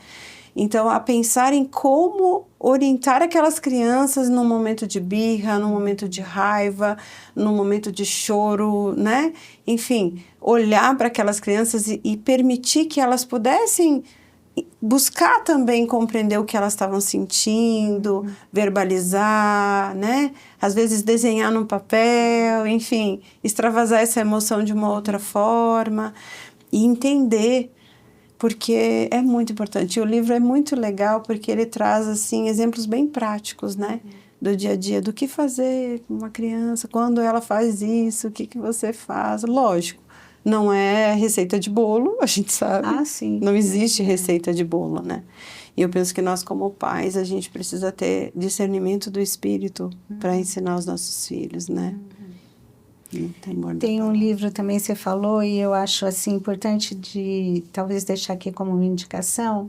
Então, a pensar em como orientar aquelas crianças num momento de birra, num momento de raiva, num momento de choro, né? Enfim, olhar para aquelas crianças e permitir que elas pudessem buscar também compreender o que elas estavam sentindo, verbalizar, né? Às vezes desenhar no papel, enfim, extravasar essa emoção de uma outra forma e entender, porque é muito importante. E o livro é muito legal porque ele traz, assim, exemplos bem práticos, né? Do dia a dia, do que fazer com uma criança, quando ela faz isso, o que você faz. Lógico, não é receita de bolo, a gente sabe. Ah, sim. Não existe receita de bolo, né? E eu penso que nós, como pais, a gente precisa ter discernimento do espírito para ensinar os nossos filhos, né? Tem um livro também, você falou, e eu acho assim importante de talvez deixar aqui como uma indicação,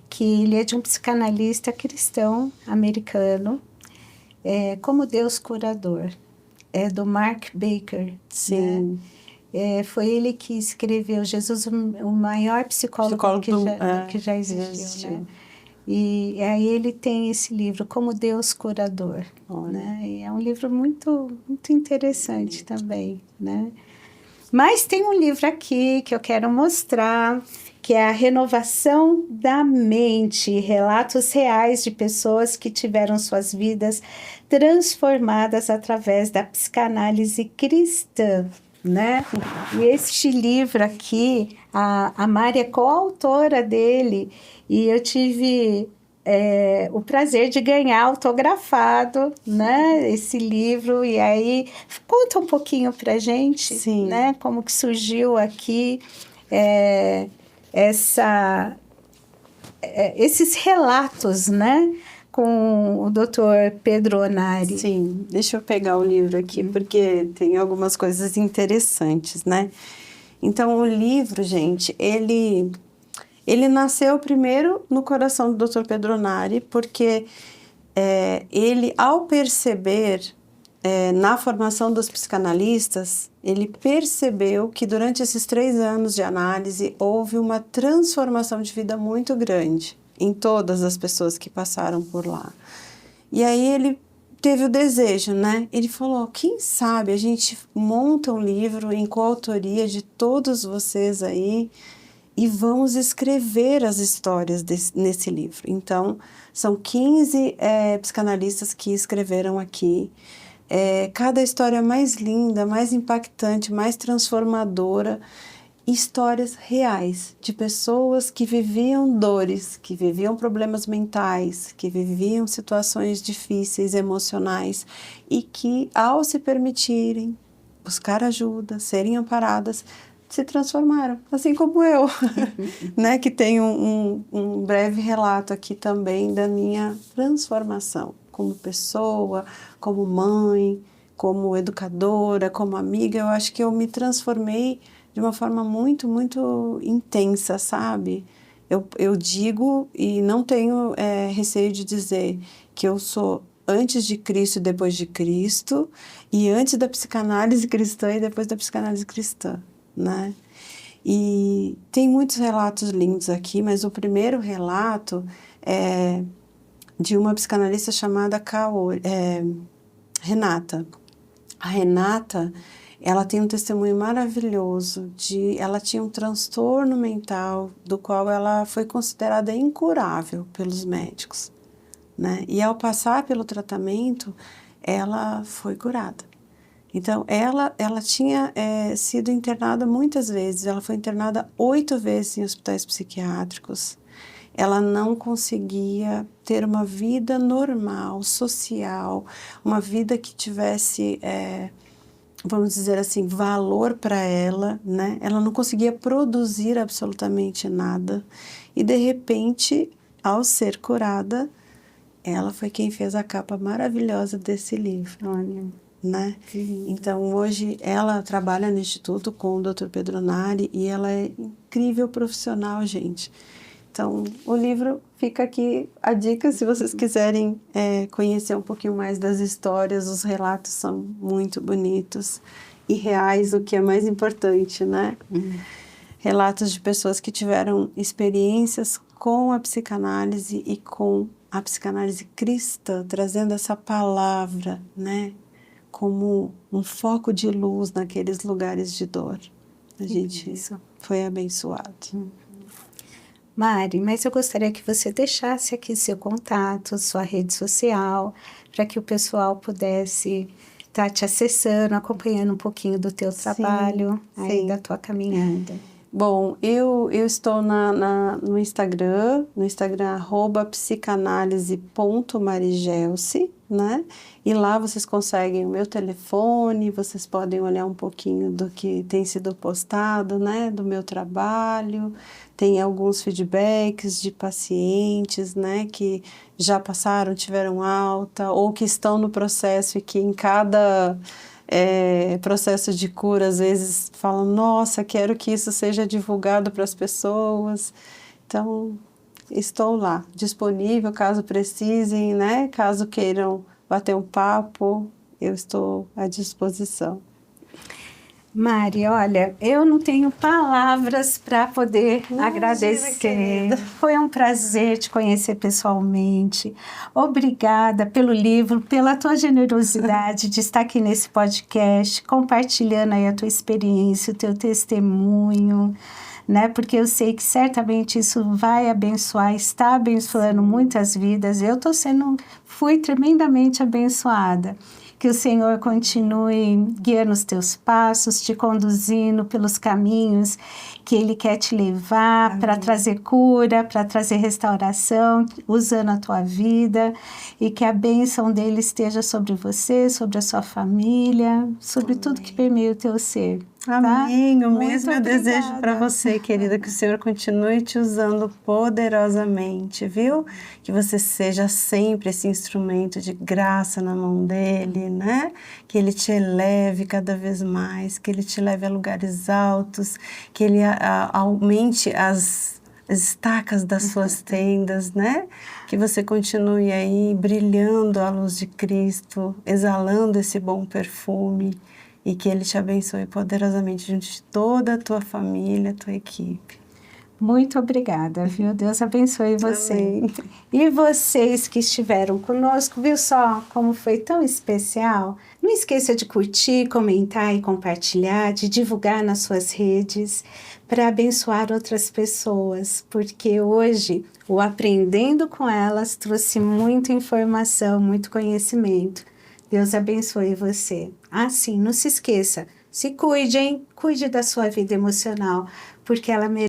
que ele é de um psicanalista cristão americano, Como Deus Curador. É do Mark Baker. Sim. Né? Foi ele que escreveu Jesus, o maior psicólogo que já existiu. Né? E aí ele tem esse livro, Como Deus Curador. Né? E é um livro muito, muito interessante também. Né? Mas tem um livro aqui que eu quero mostrar, que é A Renovação da Mente, relatos reais de pessoas que tiveram suas vidas transformadas através da psicanálise cristã. Né? E este livro aqui, a Mari é coautora dele, e eu tive o prazer de ganhar autografado, né, esse livro. E aí, conta um pouquinho pra gente, Sim. Né, como que surgiu aqui esses relatos, né, com o Dr. Pedro Onari. Sim, deixa eu pegar o livro aqui, porque tem algumas coisas interessantes, né? Então, o livro, gente, ele nasceu primeiro no coração do Dr. Pedro Onari, porque ele, ao perceber, na formação dos psicanalistas, ele percebeu que durante esses 3 anos de análise houve uma transformação de vida muito grande em todas as pessoas que passaram por lá. E aí ele teve o desejo, né? Ele falou, quem sabe a gente monta um livro em coautoria de todos vocês aí e vamos escrever as histórias nesse livro. Então, são 15 psicanalistas que escreveram aqui. Cada história mais linda, mais impactante, mais transformadora. Histórias reais de pessoas que viviam dores, que viviam problemas mentais, que viviam situações difíceis, emocionais, e que, ao se permitirem buscar ajuda, serem amparadas, se transformaram, assim como eu, né? Que tenho um breve relato aqui também da minha transformação como pessoa, como mãe, como educadora, como amiga. Eu acho que eu me transformei de uma forma muito, muito intensa, sabe? Eu digo e não tenho receio de dizer que eu sou antes de Cristo e depois de Cristo, e antes da psicanálise cristã e depois da psicanálise cristã, né? E tem muitos relatos lindos aqui, mas o primeiro relato é de uma psicanalista chamada Renata. A Renata, ela tem um testemunho maravilhoso ela tinha um transtorno mental do qual ela foi considerada incurável pelos médicos, né? E ao passar pelo tratamento, ela foi curada. Então, ela tinha sido internada muitas vezes, ela foi internada 8 vezes em hospitais psiquiátricos. Ela não conseguia ter uma vida normal, social, uma vida que tivesse, vamos dizer assim, valor para ela, né? Ela não conseguia produzir absolutamente nada. E, de repente, ao ser curada, ela foi quem fez a capa maravilhosa desse livro. Olha, Né? Então, hoje ela trabalha no Instituto com o Dr. Pedro Nari e ela é incrível profissional, gente. Então, o livro fica aqui a dica, se vocês quiserem conhecer um pouquinho mais das histórias, os relatos são muito bonitos e reais, o que é mais importante, né? Relatos de pessoas que tiveram experiências com a psicanálise e com a psicanálise cristã, trazendo essa palavra, né? Como um foco de luz naqueles lugares de dor. A gente foi abençoado. Mari, mas eu gostaria que você deixasse aqui seu contato, sua rede social, para que o pessoal pudesse estar te acessando, acompanhando um pouquinho do teu trabalho, aí da tua caminhada. Bom, eu estou no Instagram @psicanalise.marigelce, né? E lá vocês conseguem o meu telefone, vocês podem olhar um pouquinho do que tem sido postado, né? Do meu trabalho, tem alguns feedbacks de pacientes, né? Que já passaram, tiveram alta, ou que estão no processo e que em cada processo de cura, às vezes falam, nossa, quero que isso seja divulgado para as pessoas. Então, estou lá, disponível caso precisem, né? Caso queiram bater um papo, eu estou à disposição. Mari, olha, eu não tenho palavras para poder agradecer. Querida. Foi um prazer te conhecer pessoalmente. Obrigada pelo livro, pela tua generosidade de estar aqui nesse podcast, compartilhando aí a tua experiência, o teu testemunho, né? Porque eu sei que certamente isso vai abençoar, está abençoando muitas vidas. Fui tremendamente abençoada. Que o Senhor continue guiando os teus passos, te conduzindo pelos caminhos que Ele quer te levar para trazer cura, para trazer restauração, usando a tua vida. E que a bênção dele esteja sobre você, sobre a sua família, sobre tudo que permeia o teu ser. Amém. O Muito mesmo eu desejo para você, querida, que o Senhor continue te usando poderosamente, viu? Que você seja sempre esse instrumento de graça na mão dele, né? Que ele te eleve cada vez mais, que ele te leve a lugares altos, que ele aumente as estacas das suas tendas, né? Que você continue aí brilhando à luz de Cristo, exalando esse bom perfume. E que Ele te abençoe poderosamente diante de toda a tua família, tua equipe. Muito obrigada, viu? Deus abençoe você. Amém. E vocês que estiveram conosco, viu só como foi tão especial? Não esqueça de curtir, comentar e compartilhar, de divulgar nas suas redes para abençoar outras pessoas, porque hoje o Aprendendo com Elas trouxe muita informação, muito conhecimento. Deus abençoe você. Sim, não se esqueça, se cuide, hein? Cuide da sua vida emocional, porque ela merece.